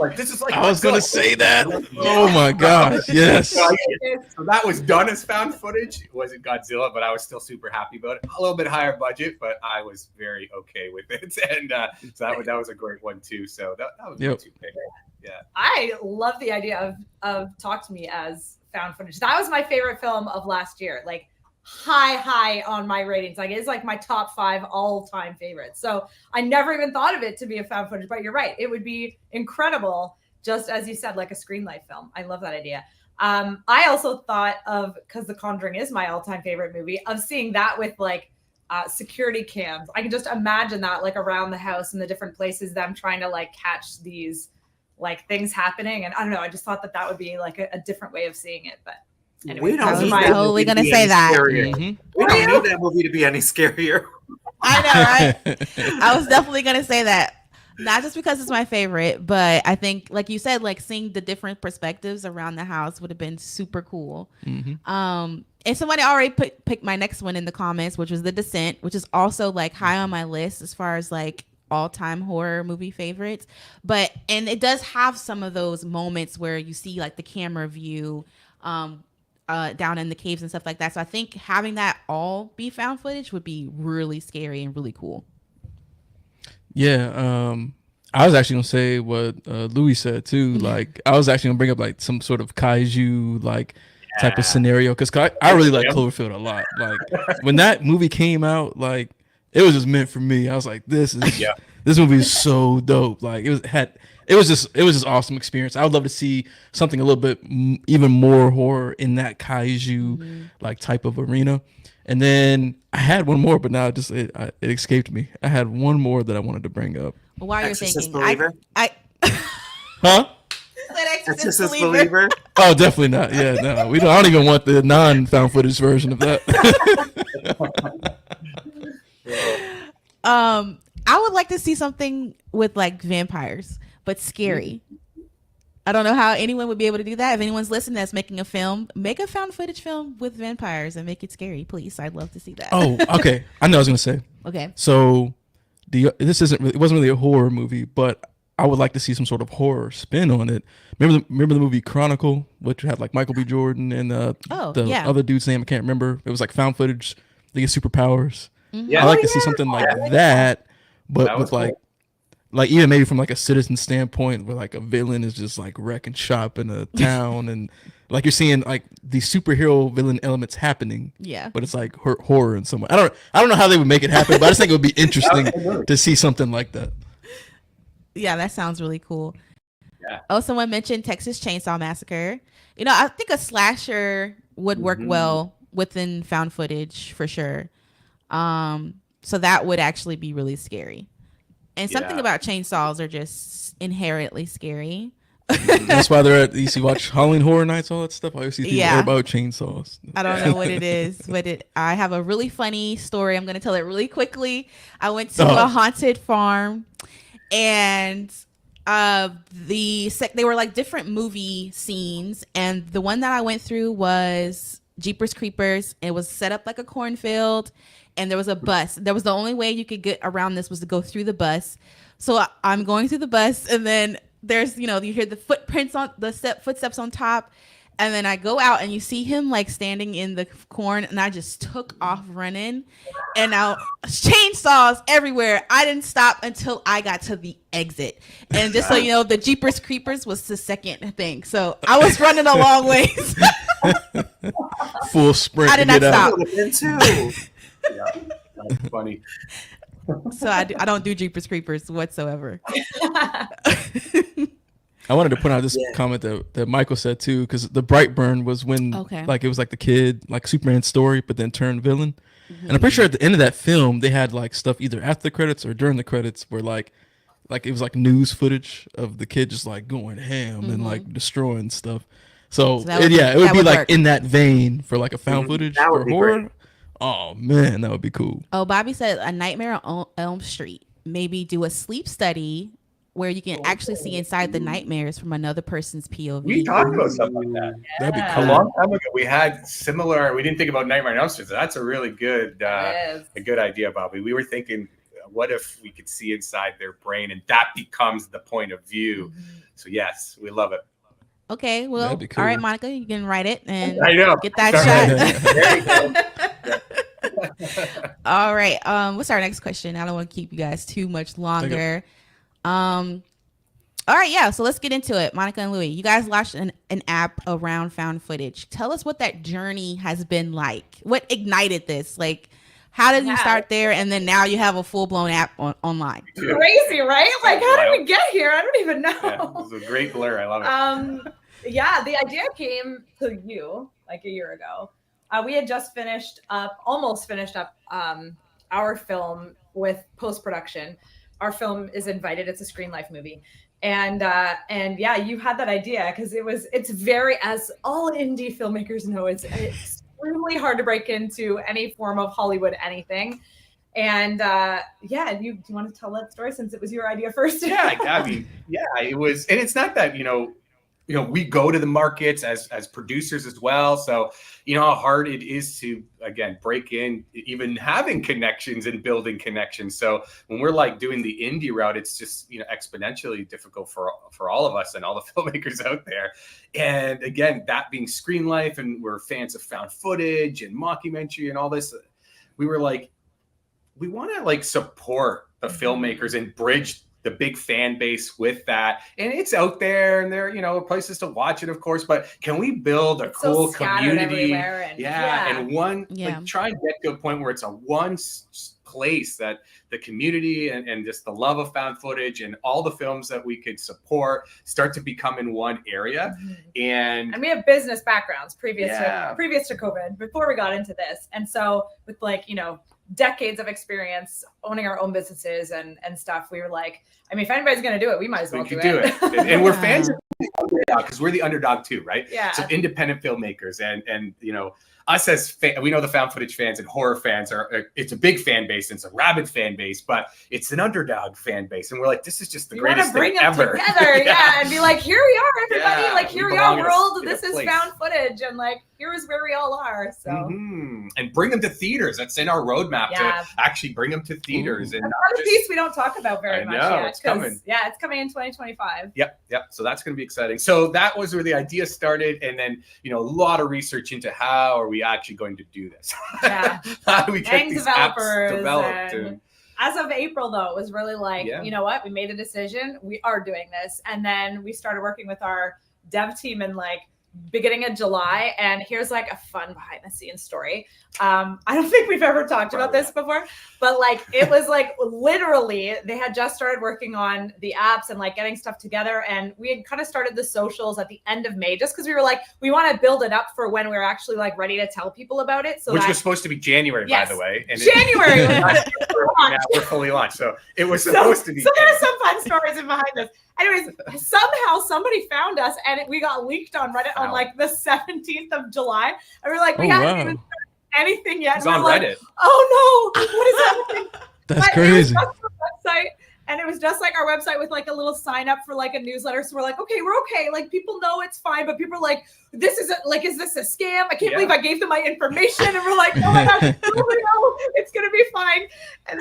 like, this is like. I was gonna say that. Oh my gosh, yes. So that was done as found footage. It wasn't Godzilla, but I was still super happy about it. A little bit higher budget, but I was very okay with it, and so that was a great one too. So that was my 2 picks. Yeah, I love the idea of Talk to Me as found footage. That was my favorite film of last year. Like. High on my ratings. Like it's like my top 5 all-time favorites. So I never even thought of it to be a found footage, but you're right. It would be incredible, just as you said, like a screenlight film. I love that idea. I also thought of, because The Conjuring is my all-time favorite movie, of seeing that with like security cams. I can just imagine that like around the house in the different places, them trying to like catch these like things happening. And I don't know, I just thought that that would be like a different way of seeing it. But anyway, We don't I was need that totally movie to gonna be say any that. scarier. Mhm. We don't need that movie to be any scarier. I know, right? I was definitely gonna say that. Not just because it's my favorite, but I think, like you said, like seeing the different perspectives around the house would have been super cool. And somebody already picked my next one in the comments, which was The Descent, which is also like high on my list as far as like all-time horror movie favorites. And it does have some of those moments where you see like the camera view down in the caves and stuff like that. So I think having that all be found footage would be really scary and really cool. Yeah, I was actually gonna say what Louis said too. Like, I was actually gonna bring up like some sort of kaiju like type of scenario, because I really like Cloverfield a lot. Like, when that movie came out, like it was just meant for me. I was like, this movie is so dope. Like, it was just awesome experience. I would love to see something a little bit even more horror in that kaiju like type of arena. And then I had one more, but now it escaped me. I had one more that I wanted to bring up. While you're Exorcist thinking, Believer? Huh? Exorcist Exorcist Believer. Believer? Oh, definitely not. Yeah, no, we don't. I don't even want the non-found footage version of that. I would like to see something with like vampires, but scary. I don't know how anyone would be able to do that. If anyone's listening that's making a film, make a found footage film with vampires and make it scary, please. I'd love to see that. Oh, okay. I know what I was gonna say. Okay. So, it wasn't really a horror movie, but I would like to see some sort of horror spin on it. Remember the movie Chronicle, which had like Michael B. Jordan and the other dude's name I can't remember. It was like found footage. They get superpowers. Yeah. I like to see something like that, but That with was like cool. like even maybe from like a citizen standpoint, where like a villain is just like wrecking shop in a town, and like you're seeing like the superhero villain elements happening. Yeah. But it's like horror in some way. I don't know how they would make it happen, but I just think it would be interesting to see something like that. Yeah, that sounds really cool. Yeah. Oh, someone mentioned Texas Chainsaw Massacre. You know, I think a slasher would work well within found footage for sure. So that would actually be really scary. And something about chainsaws are just inherently scary. That's why they're at. You see, watch Halloween Horror Nights, all that stuff. I always see people hear about chainsaws. I don't know what it is, but I have a really funny story. I'm going to tell it really quickly. I went to a haunted farm, and they were like different movie scenes, and the one that I went through was Jeepers Creepers. It was set up like a cornfield, and there was a bus. There was the only way you could get around this was to go through the bus. So I'm going through the bus, and then there's, you hear the footprints on the footsteps on top. And then I go out and you see him like standing in the corn, and I just took off running, and now chainsaws everywhere. I didn't stop until I got to the exit. And just so you know, the Jeepers Creepers was the second thing. So I was running a long ways. Full sprint. I did not stop. Yeah, that's funny. So I don't do Jeepers Creepers whatsoever. I wanted to point out this comment that Michael said too, because the Brightburn was when like it was like the kid, like Superman's story, but then turned villain. And I'm pretty sure at the end of that film they had like stuff either after the credits or during the credits where like it was like news footage of the kid just like going ham and like destroying stuff. So it would be like in that vein for like a found footage for horror. Great. Oh man, that would be cool. Oh, Bobby said A Nightmare on Elm Street. Maybe do a sleep study where you can actually see inside the nightmares from another person's POV. We talked about something like that. That'd be cool. A long time ago, we had similar. We didn't think about Nightmare on Elm Street. So that's a really good, a good idea, Bobby. We were thinking, what if we could see inside their brain, and that becomes the point of view? So yes, we love it. Okay, well, cool. All right, Monica, you can write it and get that shot. All right. What's our next question? I don't want to keep you guys too much longer. All right, yeah, so let's get into it. Monica and Louie, you guys launched an app around found footage. Tell us what that journey has been like. What ignited this? Like, How did you Yeah. start there, and then now you have a full-blown app online? Crazy, right? Like, how did we get here? I don't even Yeah, know. this is a great blur. I love it. Yeah, the idea came to you like a year ago. We had just almost finished up our film with post-production. Our film is Invited. It's a Screen Life movie. And yeah, you had that idea because it's very, as all indie filmmakers know, it's extremely hard to break into any form of Hollywood anything. And yeah, do you want to tell that story since it was your idea first? Yeah, I mean, yeah, it was, and it's not that, we go to the markets as producers as well. So, how hard it is to, again, break in, even having connections and building connections. So when we're like doing the indie route, it's just, exponentially difficult for all of us and all the filmmakers out there. And again, that being Screen Life, and we're fans of found footage and mockumentary and all this, we were like, we want to like support the filmmakers and bridge the big fan base with that. And it's out there, and there, places to watch it, of course, but can we build a cool community? And one, like, try and get to a point where it's a one place that the community and just the love of found footage and all the films that we could support start to become in one area. And we have business backgrounds previous to COVID, before we got into this. And so with decades of experience owning our own businesses and stuff, we were like, I mean, if anybody's going to do it, we might as well do it. And we're fans of the underdog because we're the underdog too, right? Yeah. So independent filmmakers and us as we know the found footage fans and horror fans it's a big fan base, and it's a rabid fan base, but it's an underdog fan base, and we're like, this is just the greatest thing ever. Together, and be like, here we are, everybody, like here we are, world. This is found footage, and like here's where we all are. So and bring them to theaters. That's in our roadmap to actually bring them to theaters. And another piece we don't talk about very much yet. It's coming. Yeah, it's coming in 2025. Yep. So that's going to be exciting. So that was where the idea started, and then a lot of research into how are we actually going to do this? Yeah. How do we get these apps developed? As of April, though, it was really like, you know what? We made a decision. We are doing this. And then we started working with our dev team in like beginning of July. And here's like a fun behind the scenes story. I don't think we've ever talked about this before, but like it was like literally they had just started working on the apps and like getting stuff together. And we had kind of started the socials at the end of May, just because we were like, we want to build it up for when we're actually like ready to tell people about it. So which was supposed to be January, by the way. And January. we're fully launched. So it was supposed to be. So there's some fun stories in behind this. Anyways, somehow somebody found us and we got leaked on Reddit on like the 17th of July. And we're like, we haven't even started anything yet. It's on Reddit. Oh no, what is happening? That's crazy. Website, and it was just like our website with like a little sign up for like a newsletter. So we're like, okay, we're okay. Like people know it's fine, but people are like, this is is this a scam? I can't believe I gave them my information. And we're like, oh my gosh, no, it's gonna be fine. And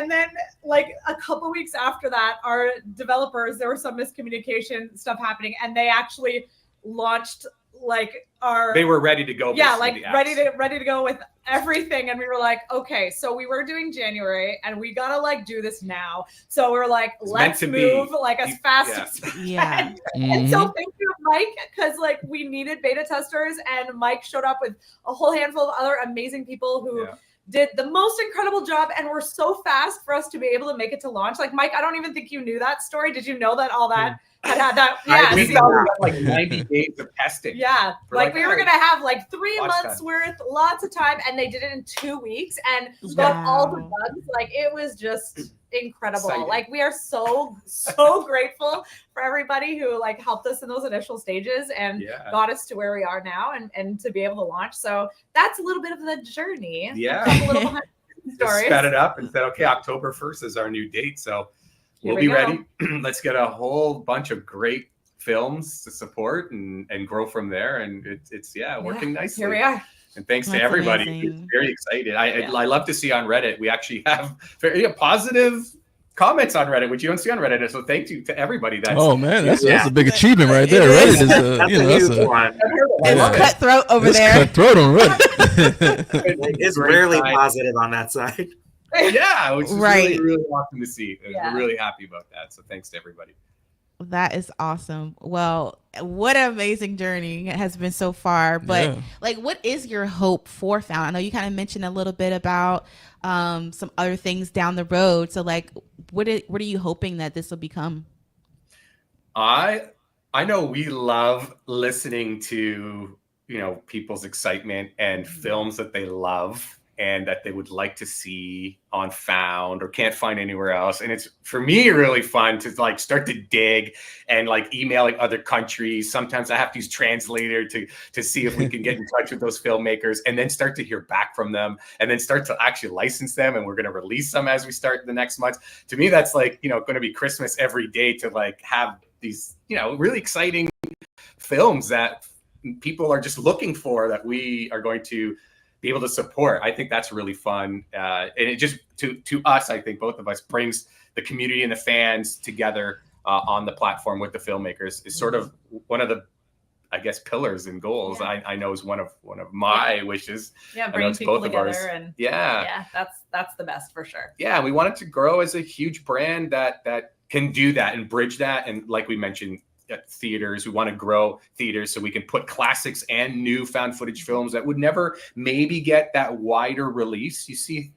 then like a couple weeks after that, our developers, there was some miscommunication stuff happening, and they actually launched like they were ready to go. Yeah, like ready to go with everything. And we were like, okay, so we were doing January and we gotta like do this now. So we were like, let's move like as fast as we can. And so thank you, Mike, because like we needed beta testers, and Mike showed up with a whole handful of other amazing people who did the most incredible job and were so fast for us to be able to make it to launch. Like Mike, I don't even think you knew that story. Did you know that all that had that? Yeah, we got like 90 days of testing. Yeah, like we were gonna have like 3 months worth, lots of time, and they did it in 2 weeks and got all the bugs. Like it was just incredible. Exciting. Like we are so grateful for everybody who like helped us in those initial stages and got us to where we are now and to be able to launch. So that's a little bit of the journey. Yeah, a little behind the stories. Sped it up and said, okay, October 1st is our new date. So we'll be ready. Let's get a whole bunch of great films to support and grow from there. And it's working nicely. Here we are. And thanks to everybody. It's very excited. I love to see on Reddit. We actually have very positive comments on Reddit, which you don't see on Reddit. So thank you to everybody. That's a big achievement right there. Reddit is it's cutthroat over there. Cutthroat on Reddit. It's rarely positive on that side. Yeah, which is really, really awesome to see. We're really happy about that. So thanks to everybody. That is awesome. Well, what an amazing journey it has been so far. But Yeah. like, what is your hope for Found? I know you kind of mentioned a little bit about some other things down the road. So like, what are you hoping that this will become? I I know we love listening to, people's excitement and films that they love and that they would like to see on Found or can't find anywhere else. And it's for me really fun to like start to dig and like emailing other countries. Sometimes I have to use translator to see if we can get in touch with those filmmakers and then start to hear back from them and then start to actually license them. And we're going to release them as we start the next month. To me, that's like, going to be Christmas every day to like have these, really exciting films that people are just looking for that we are going to be able to support. I think that's really fun. And it just, to us, I think both of us brings the community and the fans together on the platform with the filmmakers is sort of one of the, I guess, pillars and goals. Yeah. I know is one of my wishes. Yeah, I know bringing it's people both of ours. together and Yeah, that's the best for sure. yeah, we want it to grow as a huge brand that can do that and bridge that. And like we mentioned, theaters, we want to grow theaters so we can put classics and new found footage films that would never maybe get that wider release. You see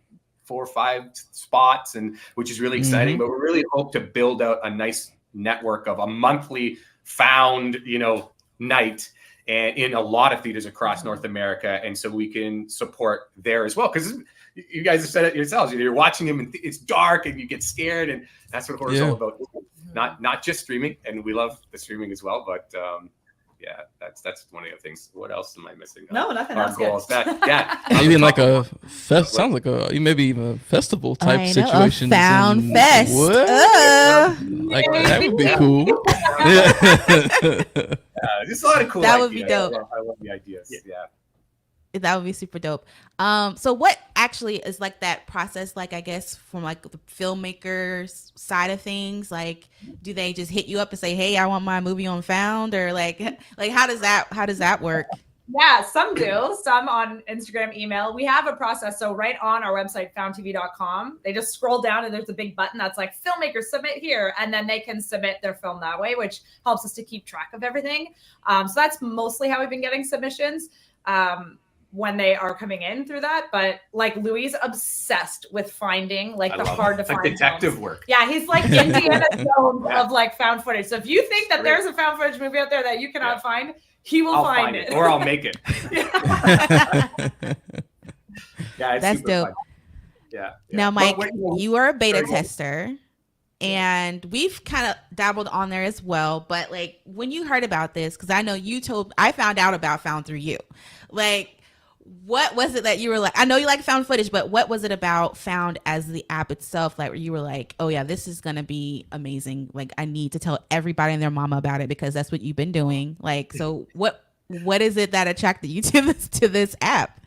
4 or 5 spots, and which is really exciting. But we really hope to build out a nice network of a monthly found, night and in a lot of theaters across North America, and so we can support there as well. Because you guys have said it yourselves. You're watching them, and it's dark, and you get scared, and that's what horror is all about. Not just streaming, and we love the streaming as well. But yeah, that's one of the things. What else am I missing? No, nothing. Our goals. Yeah, Maybe in like a fest. Sounds like maybe even a festival type I know, situation. a Found Fest. What? Like that would be cool. Just a lot of cool. That would be ideas. dope. I love the ideas. Yeah. That would be super dope. So what actually is like that process like, I guess, from like the filmmakers side of things? Like, do they just hit you up and say, "Hey, I want my movie on Found," or like how does that work? Yeah, some do. Some on Instagram, email. We have a process. So right on our website, foundtv.com, they just scroll down and there's a big button that's like filmmakers submit here. And then they can submit their film that way, which helps us to keep track of everything. So that's mostly how we've been getting submissions when they are coming in through that. But like Louie's obsessed with finding like the hard to find detective films. work. Yeah, he's like Indiana Jones of like found footage. So if you think that there's a found footage movie out there that you cannot find, he will find it. Or I'll make it. Yeah, That's dope. fun. Yeah. Now, Mike, you are a beta tester, and we've kind of dabbled on there as well. But like, when you heard about this, because I know I found out about Found through you. Like, what was it that you were like? I know you like found footage, but what was it about Found as the app itself, like, where you were like, "Oh yeah, this is gonna be amazing. Like, I need to tell everybody and their mama about it because that's what you've been doing." Like, so what is it that attracted you to this app?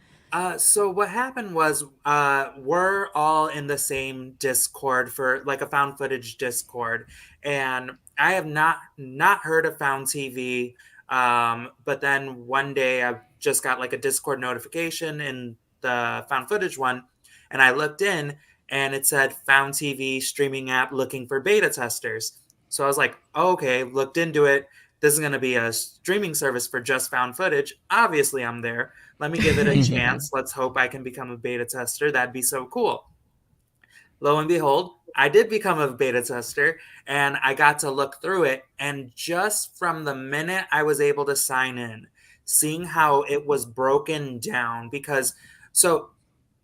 So what happened was we're all in the same Discord for like a found footage Discord, and I have not heard of Found TV. But then one day I just got like a Discord notification in the found footage one, and I looked in and it said Found TV streaming app looking for beta testers. So I was like, oh, okay, looked into it. This is going to be a streaming service for just found footage. Obviously, I'm there. Let me give it a chance. Let's hope I can become a beta tester. That'd be so cool. Lo and behold, I did become a beta tester, and I got to look through it. And just from the minute I was able to sign in, seeing how it was broken down, because so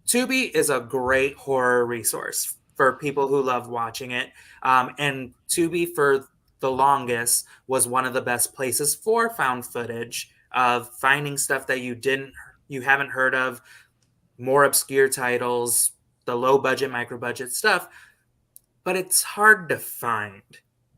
Tubi is a great horror resource for people who love watching it. And Tubi for the longest was one of the best places for found footage of finding stuff that you haven't heard of, more obscure titles, the low budget, micro budget stuff. But it's hard to find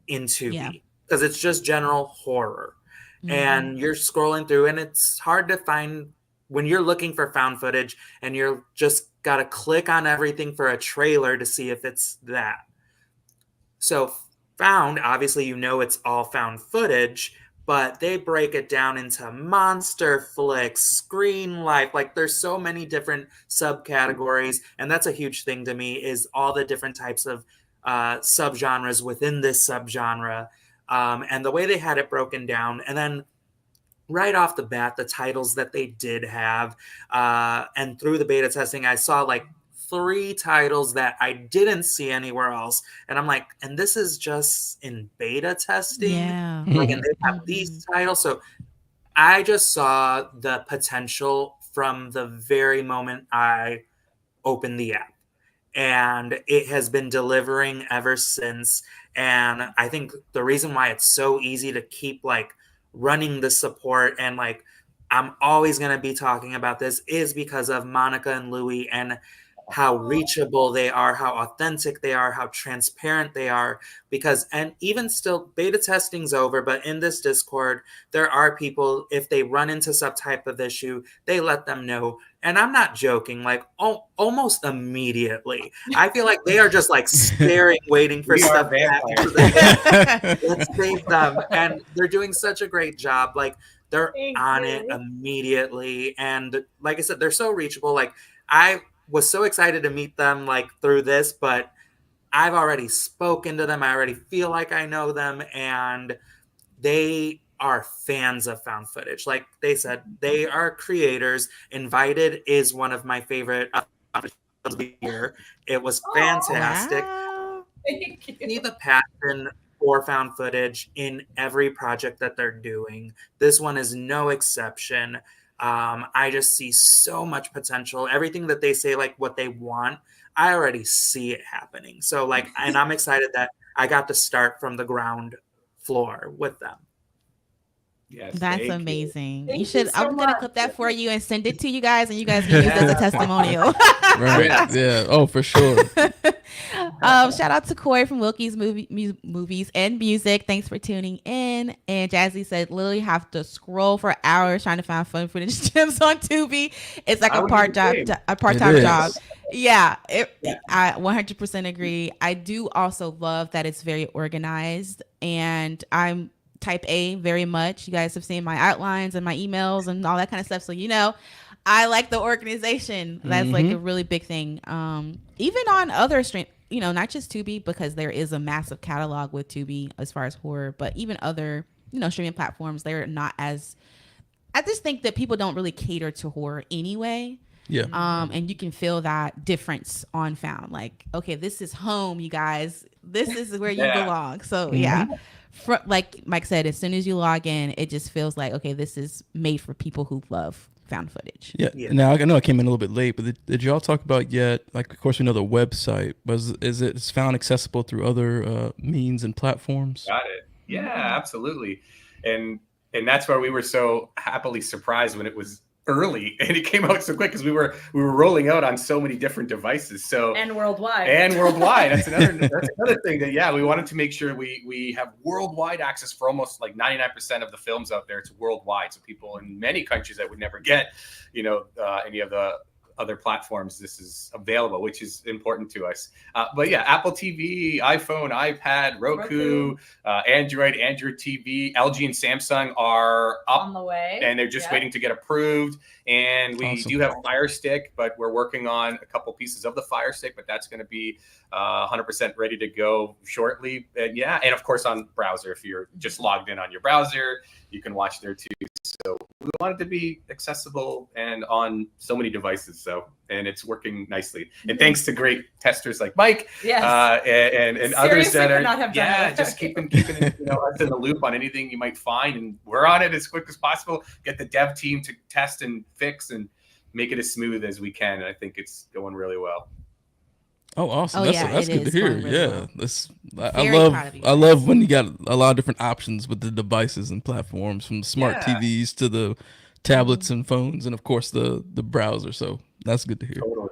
in Tubi because it's just general horror. Mm-hmm. And you're scrolling through and it's hard to find when you're looking for found footage and you're just got to click on everything for a trailer to see if it's that. So Found, obviously, it's all found footage, but they break it down into monster flicks, screen life. Like there's so many different subcategories. And that's a huge thing to me is all the different types of subgenres within this subgenre. And the way they had it broken down, and then right off the bat, the titles that they did have, and through the beta testing, I saw like 3 titles that I didn't see anywhere else. And I'm like, and this is just in beta testing? Yeah. Like, and they have these titles. So I just saw the potential from the very moment I opened the app. And it has been delivering ever since. And I think the reason why it's so easy to keep like running the support and like I'm always going to be talking about this is because of Monica and Louie and how reachable they are, how authentic they are, how transparent they are. Because, and even still, beta testing's over, but in this Discord, there are people, if they run into some type of issue, they let them know. And I'm not joking, like almost immediately. I feel like they are just like staring, waiting for stuff to happen. Let's save them. And they're doing such a great job. Like they're on it immediately. And like I said, they're so reachable. Like I was so excited to meet them like through this, but I've already spoken to them. I already feel like I know them, and they are fans of found footage. Like they said, they are creators. Invited is one of my favorite of the year. It was fantastic. Wow. Thank you. See the passion for found footage in every project that they're doing. This one is no exception. I just see so much potential. Everything that they say, like what they want, I already see it happening. So like, and I'm excited that I got to start from the ground floor with them. Yes, That's amazing. Thank You should. you so I'm gonna much. clip that for you and send it to you guys, and you guys can use it as a testimonial. Right. Yeah. Oh, for sure. Shout out to Corey from Wilkie's Movies and Music. Thanks for tuning in. And Jazzy said, literally have to scroll for hours trying to find fun footage gems on Tubi. It's like a part-time job. Yeah, I 100% agree. I do also love that it's very organized, and I'm type A very much. You guys have seen my outlines and my emails and all that kind of stuff. So, I like the organization. That's like a really big thing. Even on other stream, not just Tubi, because there is a massive catalog with Tubi as far as horror, but even other, streaming platforms, they're not as, I just think that people don't really cater to horror anyway. Yeah. And you can feel that difference on Found. Like, okay, this is home, you guys. This is where you belong. So like Mike said, as soon as you log in, it just feels like, okay, this is made for people who love found footage. Yeah. Now I know I came in a little bit late, but did y'all talk about yet? Like, of course, we know the website, but is Found accessible through other means and platforms? Got it. Yeah, absolutely. And that's where we were so happily surprised when it was early and it came out so quick, because we were rolling out on so many different devices. So and worldwide. That's another thing that we wanted to make sure we have worldwide access for almost like 99% of the films out there. It's worldwide, so people in many countries that would never get any of the other platforms, this is available, which is important to us. But yeah, Apple TV, iPhone, iPad, Roku. Android TV, LG and Samsung are up on the way, and they're just waiting to get approved. And we do have Fire Stick, but we're working on a couple pieces of the Fire Stick, but that's going to be 100% ready to go shortly. And and of course on browser, if you're just logged in on your browser, you can watch there too. So we want it to be accessible and on so many devices. And it's working nicely. And thanks to great testers like Mike, and others that are just keeping us in the loop on anything you might find. And we're on it as quick as possible. Get the dev team to test and fix and make it as smooth as we can. And I think it's going really well. Oh, awesome! That's good to hear. Really I love when you got a lot of different options with the devices and platforms, from the smart TVs to the tablets and phones, and of course the browser. So that's good to hear. Totally.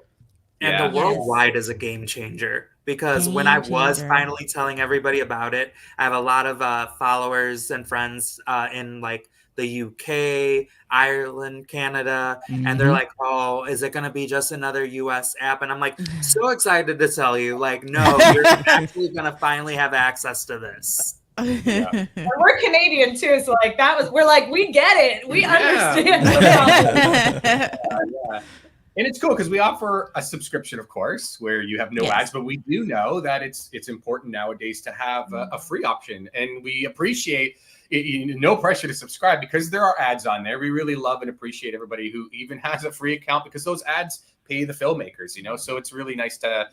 And the worldwide is a game changer, because when I was finally telling everybody about it, I have a lot of followers and friends in like the UK, Ireland, Canada, and they're like, oh, is it going to be just another US app? And I'm like, so excited to tell you, like, no, you're actually going to finally have access to this. And we're Canadian too, so like we're like, we get it, we understand. And it's cool because we offer a subscription, of course, where you have no ads, but we do know that it's important nowadays to have a free option. And we appreciate it, no pressure to subscribe because there are ads on there. We really love and appreciate everybody who even has a free account because those ads pay the filmmakers, so it's really nice to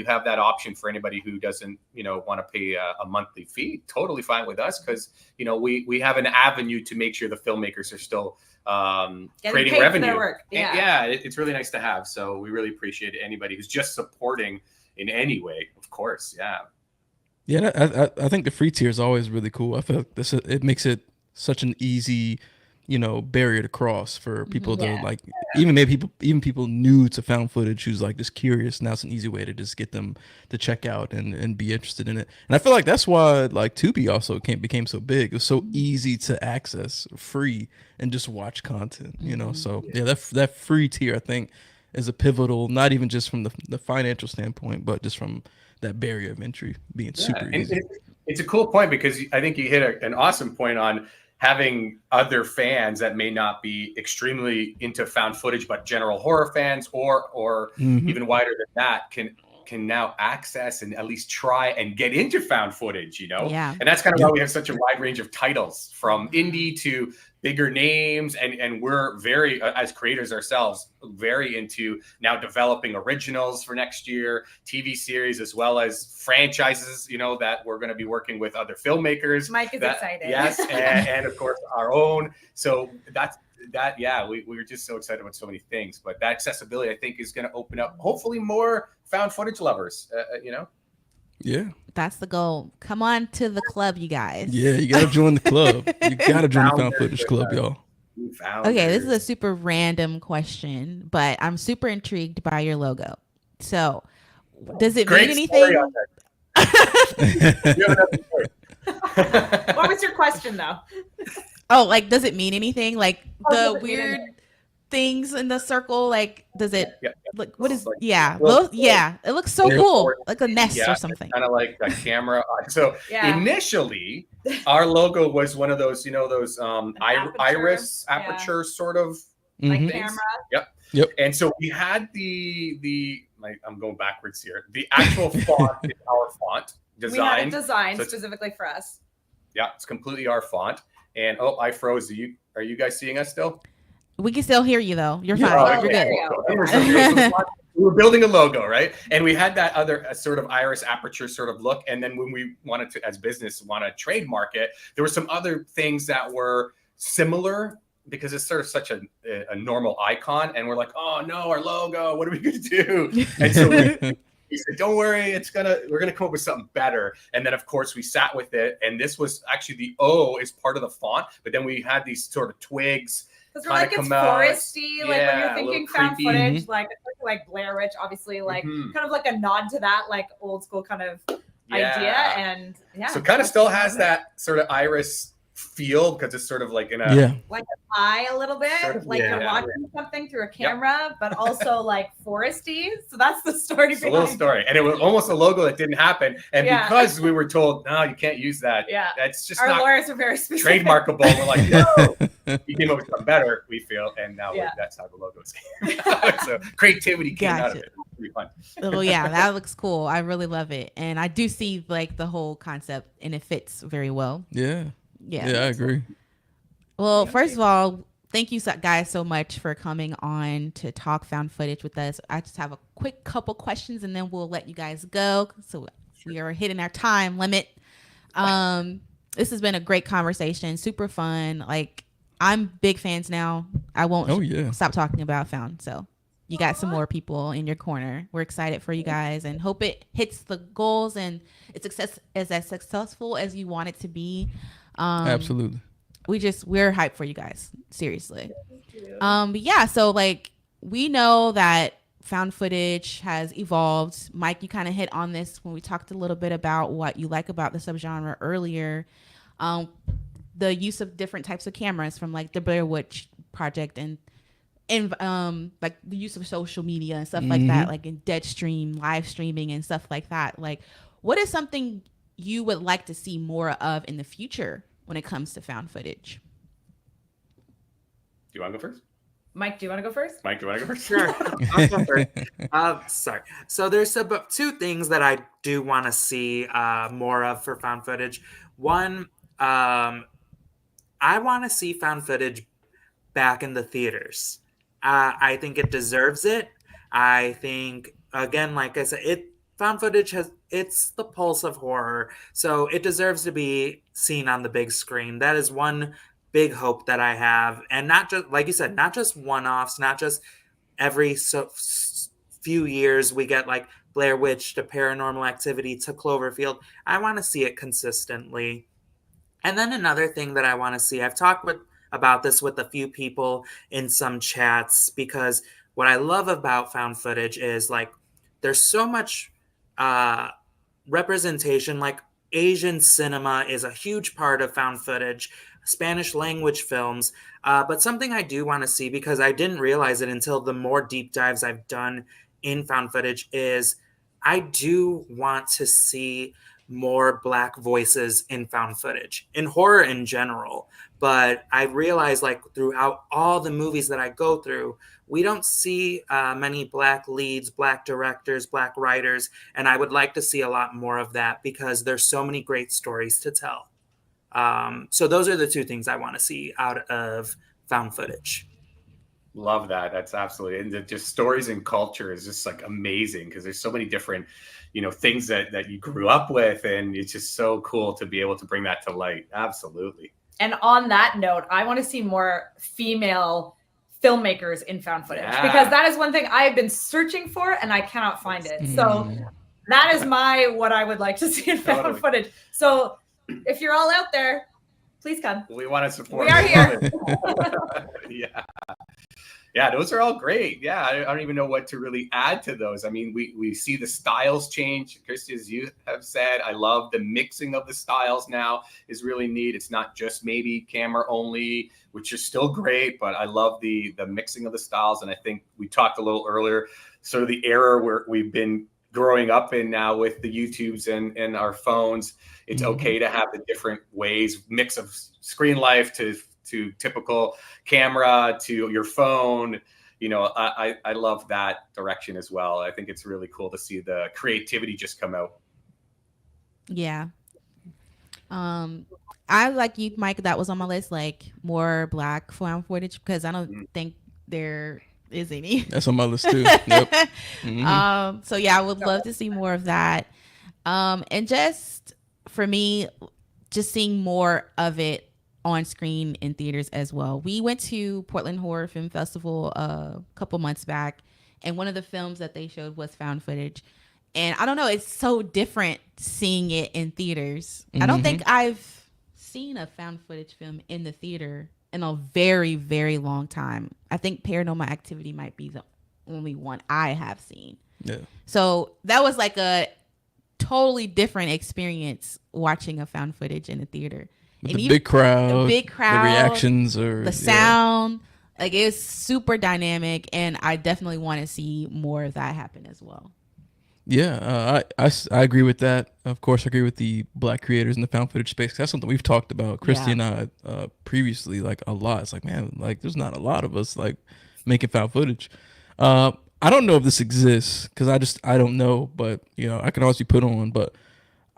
have that option for anybody who doesn't, want to pay a monthly fee. Totally fine with us because, we have an avenue to make sure the filmmakers are still creating revenue. It's really nice to have. So we really appreciate anybody who's just supporting in any way, of course. Yeah, I think the free tier is always really cool. I feel like it makes it such an easy, barrier to cross for people to like, even people new to found footage who's like just curious. Now it's an easy way to just get them to check out and be interested in it. And I feel like that's why like Tubi also became so big. It was so easy to access, free, and just watch content. So that free tier I think is a pivotal, not even just from the financial standpoint, but just from that barrier of entry being super easy. It's a cool point because I think you hit an awesome point on having other fans that may not be extremely into found footage, but general horror fans or even wider than that can now access and at least try and get into found footage, And that's kind of why we have such a wide range of titles from indie to bigger names. And we're very, as creators ourselves, very into now developing originals for next year, TV series, as well as franchises, that we're going to be working with other filmmakers. Mike is excited. Yes. and of course our own. So we were just so excited about so many things, but that accessibility I think is going to open up hopefully more found footage lovers, Yeah. That's the goal. Come on to the club, you guys. Yeah, you got to join the club. You got to join the found footage club, y'all. Okay, this is a super random question, but I'm super intrigued by your logo. So, does it mean anything? What was your question, though? Oh, like, does it mean anything? Like the weird things in the circle, like does it like what is it looks so cool, like a nest or something, kind of like a camera. So initially our logo was one of those iris aperture sort of like camera. Yep. And so we had I'm going backwards here, the actual font is our font design. We had it designed specifically for us. It's completely our font. And I froze. Are you guys seeing us still? We can still hear you though. You're fine. You're good. We were building a logo, right? And we had that other sort of iris aperture sort of look. And then when we wanted to, as business, want to trademark it, there were some other things that were similar because it's sort of such a normal icon. And we're like, oh no, our logo, what are we going to do? And so we said, don't worry, we're gonna come up with something better. And then of course we sat with it. And this was actually the O is part of the font, but then we had these sort of twigs. Because we're like, it's foresty, like when you're thinking found footage, like Blair Witch, obviously, like kind of like a nod to that, like old school kind of idea. And so kind of still has that sort of iris feel because it's sort of like in a like an eye a little bit, sort of, like you're watching something through a camera, but also like foresty. So that's the story. It's a little story, and it was almost a logo that didn't happen, and because we were told no, you can't use that. That's just our lawyers are very specific. Trademarkable. We're like, no, we came up with something better. We feel, and now that's how the logo is. So creativity came out of it. Pretty fun. Oh yeah, that looks cool. I really love it, and I do see like the whole concept, and it fits very well. Yeah, I agree. Well, first of all, thank you guys so much for coming on to talk found footage with us. I just have a quick couple questions and then we'll let you guys go. So we are hitting our time limit. This has been a great conversation, super fun. Like I'm big fans now. I won't stop talking about found. So you got some more people in your corner. We're excited for you guys and hope it hits the goals and it's as successful as you want it to be. Absolutely. We're hyped for you guys, seriously. But so like we know that found footage has evolved. Mike, you kind of hit on this when we talked a little bit about what you like about the subgenre earlier. The use of different types of cameras from like the Blair Witch Project and like the use of social media and stuff like that, like in Deadstream, live streaming and stuff like that. Like what is something you would like to see more of in the future when it comes to found footage? Do you want to go first? Mike, do you want to go first? Mike, do you want to go first? Sure. I'll go first. Sorry. So there's about two things that I do want to see more of for found footage. One, I want to see found footage back in the theaters. I think it deserves it. I think, again, like I said, found footage it's the pulse of horror, so it deserves to be seen on the big screen. That is one big hope that I have, and not just, like you said, not just one-offs, not just every few years we get like Blair Witch to Paranormal Activity to Cloverfield. I want to see it consistently. And then another thing that I want to see, I've talked about this with a few people in some chats, because what I love about found footage is like there's so much representation. Like Asian cinema is a huge part of found footage, Spanish language films. But something I do want to see, because I didn't realize it until the more deep dives I've done in found footage, is I do want to see more Black voices in found footage, in horror in general. But I realize, like, throughout all the movies that I go through, we don't see many Black leads, Black directors, Black writers, and I would like to see a lot more of that, because there's so many great stories to tell. So those are the two things I want to see out of found footage. Love that. That's absolutely, and just stories and culture is just like amazing, because there's so many different, things that you grew up with, and it's just so cool to be able to bring that to light. Absolutely. And on that note, I want to see more female filmmakers in found footage, because that is one thing I have been searching for and I cannot find it. So that is what I would like to see in found footage. So if you're all out there, please come. We want to support. We are here. Yeah, those are all great. Yeah, I don't even know what to really add to those. I mean, we see the styles change. Kristie, as you have said, I love the mixing of the styles now is really neat. It's not just maybe camera only, which is still great, but I love the mixing of the styles. And I think we talked a little earlier, sort of the era where we've been growing up in now with the YouTubes and our phones. It's okay to have the different ways, mix of screen life to typical camera to your phone. I love that direction as well. I think it's really cool to see the creativity just come out. Yeah. I, like you, Mike, that was on my list, like more Black found footage, because I don't think there is any. That's on my list too. Yep. So yeah, I would love to see more of that. And just for me, just seeing more of it on screen in theaters as well. We went to Portland Horror Film Festival a couple months back, and one of the films that they showed was found footage. And I don't know, it's so different seeing it in theaters. I don't think I've seen a found footage film in the theater in a very, very long time. I think Paranormal Activity might be the only one I have seen. Yeah. So that was like a totally different experience watching a found footage in a theater. With the big crowd, the reactions, or the sound, like it was super dynamic, and I definitely want to see more of that happen as well. Yeah, I agree with that. Of course, I agree with the Black creators in the found footage space. That's something we've talked about, Kristie and I, previously, like a lot. It's like, man, like there's not a lot of us like making found footage. I don't know if this exists, because I don't know, but I can always be put on. But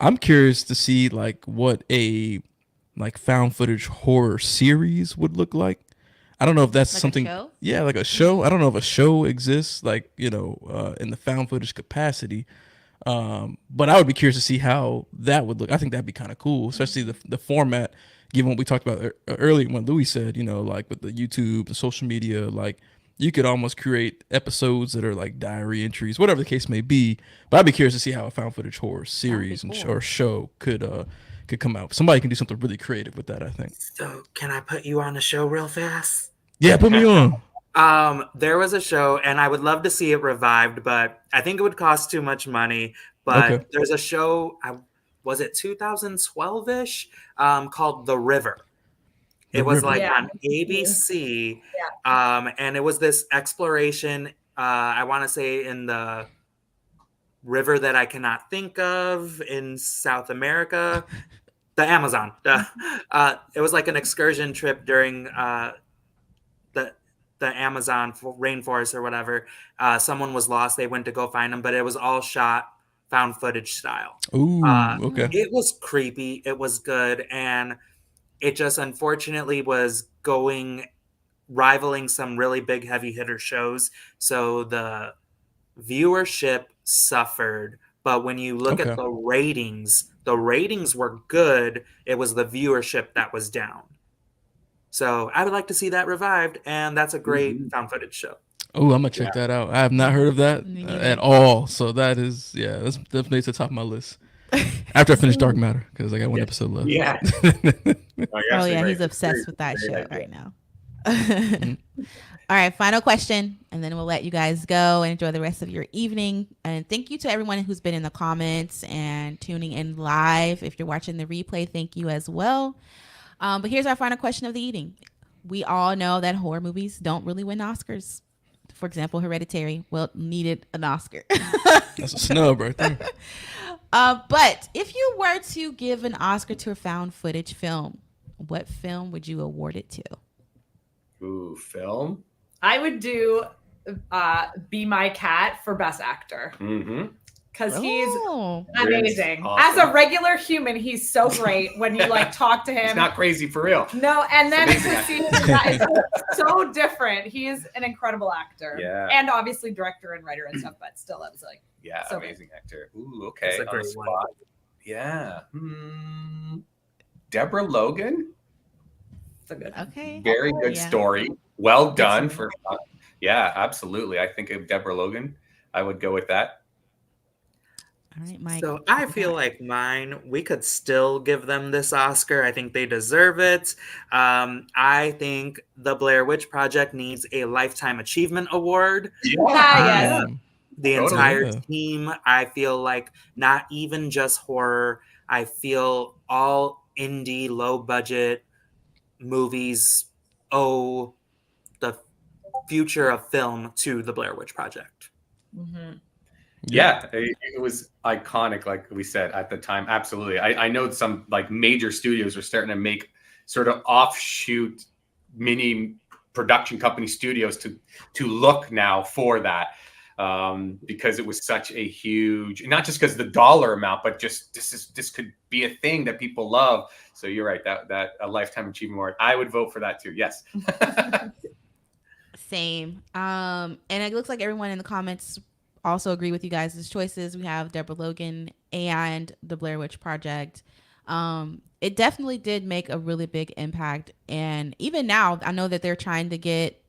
I'm curious to see like what a found footage horror series would look like. I don't know if that's like something. A show? Yeah, like a show. I don't know if a show exists, like in the found footage capacity. But I would be curious to see how that would look. I think that'd be kind of cool, especially the format. Given what we talked about earlier, when Louie said, like with the YouTube, the social media, like you could almost create episodes that are like diary entries, whatever the case may be. But I'd be curious to see how a found footage horror series or show could come out. Somebody can do something really creative with that, I think. So can I put you on a show real fast? Yeah, put me on. There was a show, and I would love to see it revived, but I think it would cost too much money. But there's a show, was it 2012-ish, called The River. It was like on ABC, and it was this exploration, I want to say in the river that I cannot think of in South America, the Amazon. It was like an excursion trip during the Amazon rainforest or whatever. Someone was lost. They went to go find them, but it was all shot found footage style. Ooh, okay. It was creepy. It was good. And it just unfortunately was rivaling some really big heavy hitter shows. So the viewership suffered. But when you look at the ratings were good. It was the viewership that was down. So I would like to see that revived. And that's a great found footage show. Oh, I'm gonna check that out. I have not heard of that at all. So that is, that's definitely at the top of my list. After I finish Dark Matter, because I got one episode left. Yeah. Oh yeah, he's obsessed with that show right now. All right, final question, and then we'll let you guys go and enjoy the rest of your evening. And thank you to everyone who's been in the comments and tuning in live. If you're watching the replay, thank you as well. But here's our final question of the evening. We all know that horror movies don't really win Oscars. For example, Hereditary needed an Oscar. That's a snub right there. But if you were to give an Oscar to a found footage film, what film would you award it to? Ooh, film? I would do Be My Cat for Best Actor. Because he's amazing. Awesome. As a regular human, he's so great when you like talk to him. He's not crazy for real. No, and then to see that is so different. He is an incredible actor. Yeah. And obviously director and writer and stuff, but still, I was like, so amazing actor. Ooh, okay. That's a great one. Yeah. Deborah Logan. it's a good. Okay. Very good story. Well done for. Yeah, absolutely. I think of Deborah Logan. I would go with that. All right, Mike. So I feel like we could still give them this Oscar. I think they deserve it. I think the Blair Witch Project needs a Lifetime Achievement Award. Yes. The entire team, I feel like not even just horror. I feel all indie, low budget movies owe the future of film to the Blair Witch Project. Yeah, it was iconic, like we said at the time. Absolutely. I know some like major studios are starting to make sort of offshoot mini production company studios to look now for that, because it was such a huge, not just because of the dollar amount, but just this could be a thing that people love. So you're right, that a Lifetime Achievement Award, I would vote for that too. Yes. Same. And it looks like everyone in the comments also agree with you guys' choices. We have Deborah Logan and the Blair Witch Project. It definitely did make a really big impact. And even now, I know that they're trying to get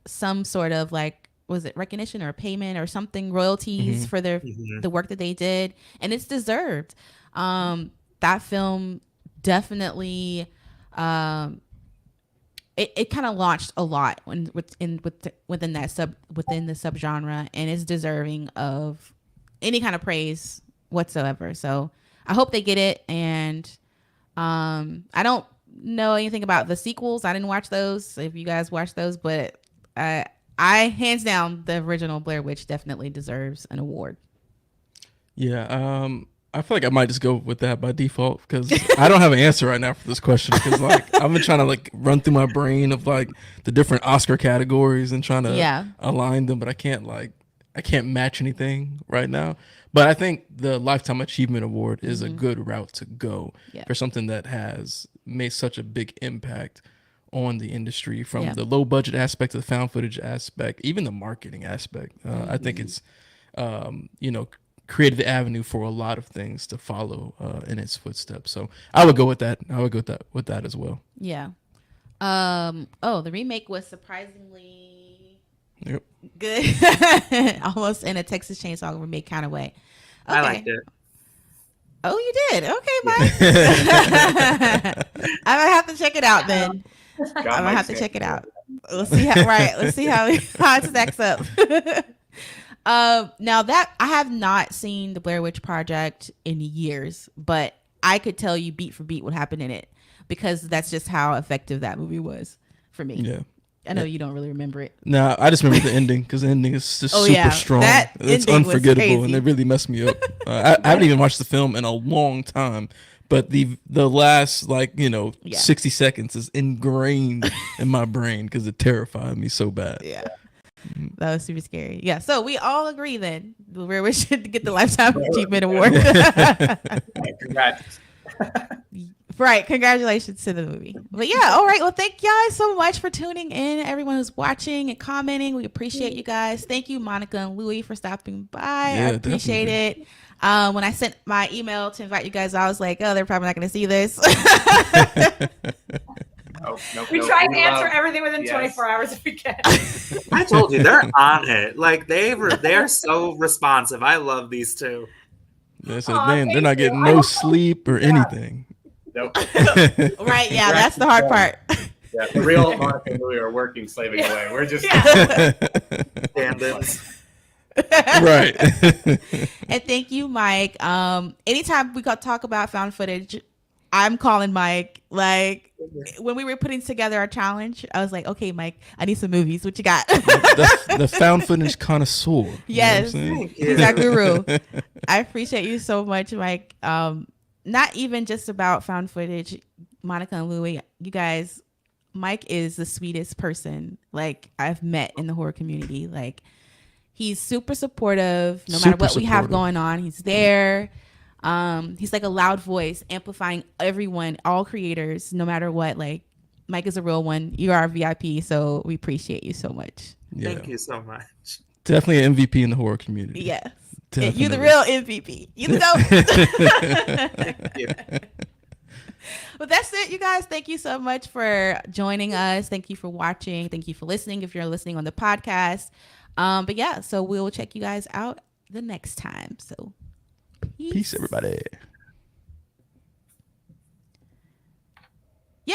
some sort of like, was it recognition or payment or something, royalties for the work that they did. And it's deserved. That film definitely, it kind of launched a lot within the subgenre, and is deserving of any kind of praise whatsoever. So I hope they get it. And I don't know anything about the sequels. I didn't watch those. If you guys watched those, but I hands down, the original Blair Witch definitely deserves an award. Yeah. I feel like I might just go with that by default, because I don't have an answer right now for this question, because like I've been trying to like run through my brain of like the different Oscar categories and trying to align them, but I can't match anything right now. But I think the Lifetime Achievement Award is a good route to go for something that has made such a big impact on the industry, from the low budget aspect to the found footage aspect, even the marketing aspect. I think it's created the avenue for a lot of things to follow in its footsteps. So I would go with that. I would go with that as well. Yeah. The remake was surprisingly good. Almost in a Texas Chainsaw remake kind of way. Okay. I liked it. Oh, you did? Okay, Mike. I might have to check it out then. I might have to check it out. Let's see how it stacks up. Now that I have not seen the Blair Witch Project in years, but I could tell you beat for beat what happened in it, because that's just how effective that movie was for me. Yeah. I know you don't really remember it. No, I just remember the ending, because the ending is just super strong. It's unforgettable, and it really messed me up. I haven't even watched the film in a long time, But the last 60 seconds is ingrained in my brain because it terrified me so bad. Yeah. That was super scary. Yeah. So we all agree then where we should get the Lifetime Achievement Award. Congrats. Right. Congratulations to the movie. But yeah. All right. Well, thank you guys so much for tuning in. Everyone who's watching and commenting. We appreciate you guys. Thank you, Monica and Louie, for stopping by. I appreciate it. When I sent my email to invite you guys, I was like, oh, they're probably not going to see this. We try to answer everything within 24 hours if we can. I told you, they're on it. Like they're so responsive. I love these two. Yeah, so they're not getting no sleep or anything. Nope. Right, yeah, that's the hard part. Yeah, the real Monica and Louie are working, slaving away. We're just stand-ins. Right. And thank you, Mike. Anytime we got talk about found footage, I'm calling Mike. Like when we were putting together our challenge, I was like, okay, Mike, I need some movies. What you got? the found footage connoisseur. Yes, he's our guru. I appreciate you so much, Mike. Not even just about found footage, Monica and Louie, you guys, Mike is the sweetest person like I've met in the horror community. Like he's super supportive no matter what we have going on. He's there. He's like a loud voice amplifying everyone, all creators, no matter what. Like Mike is a real one. You are our VIP, so we appreciate you so much. Yeah. Thank you so much. Definitely an MVP in the horror community. Yes. Definitely. You're the real MVP. You the dope. Thank you. But that's it, you guys. Thank you so much for joining us. Thank you for watching. Thank you for listening if you're listening on the podcast. But yeah, so we'll check you guys out the next time. So Peace everybody. Yay!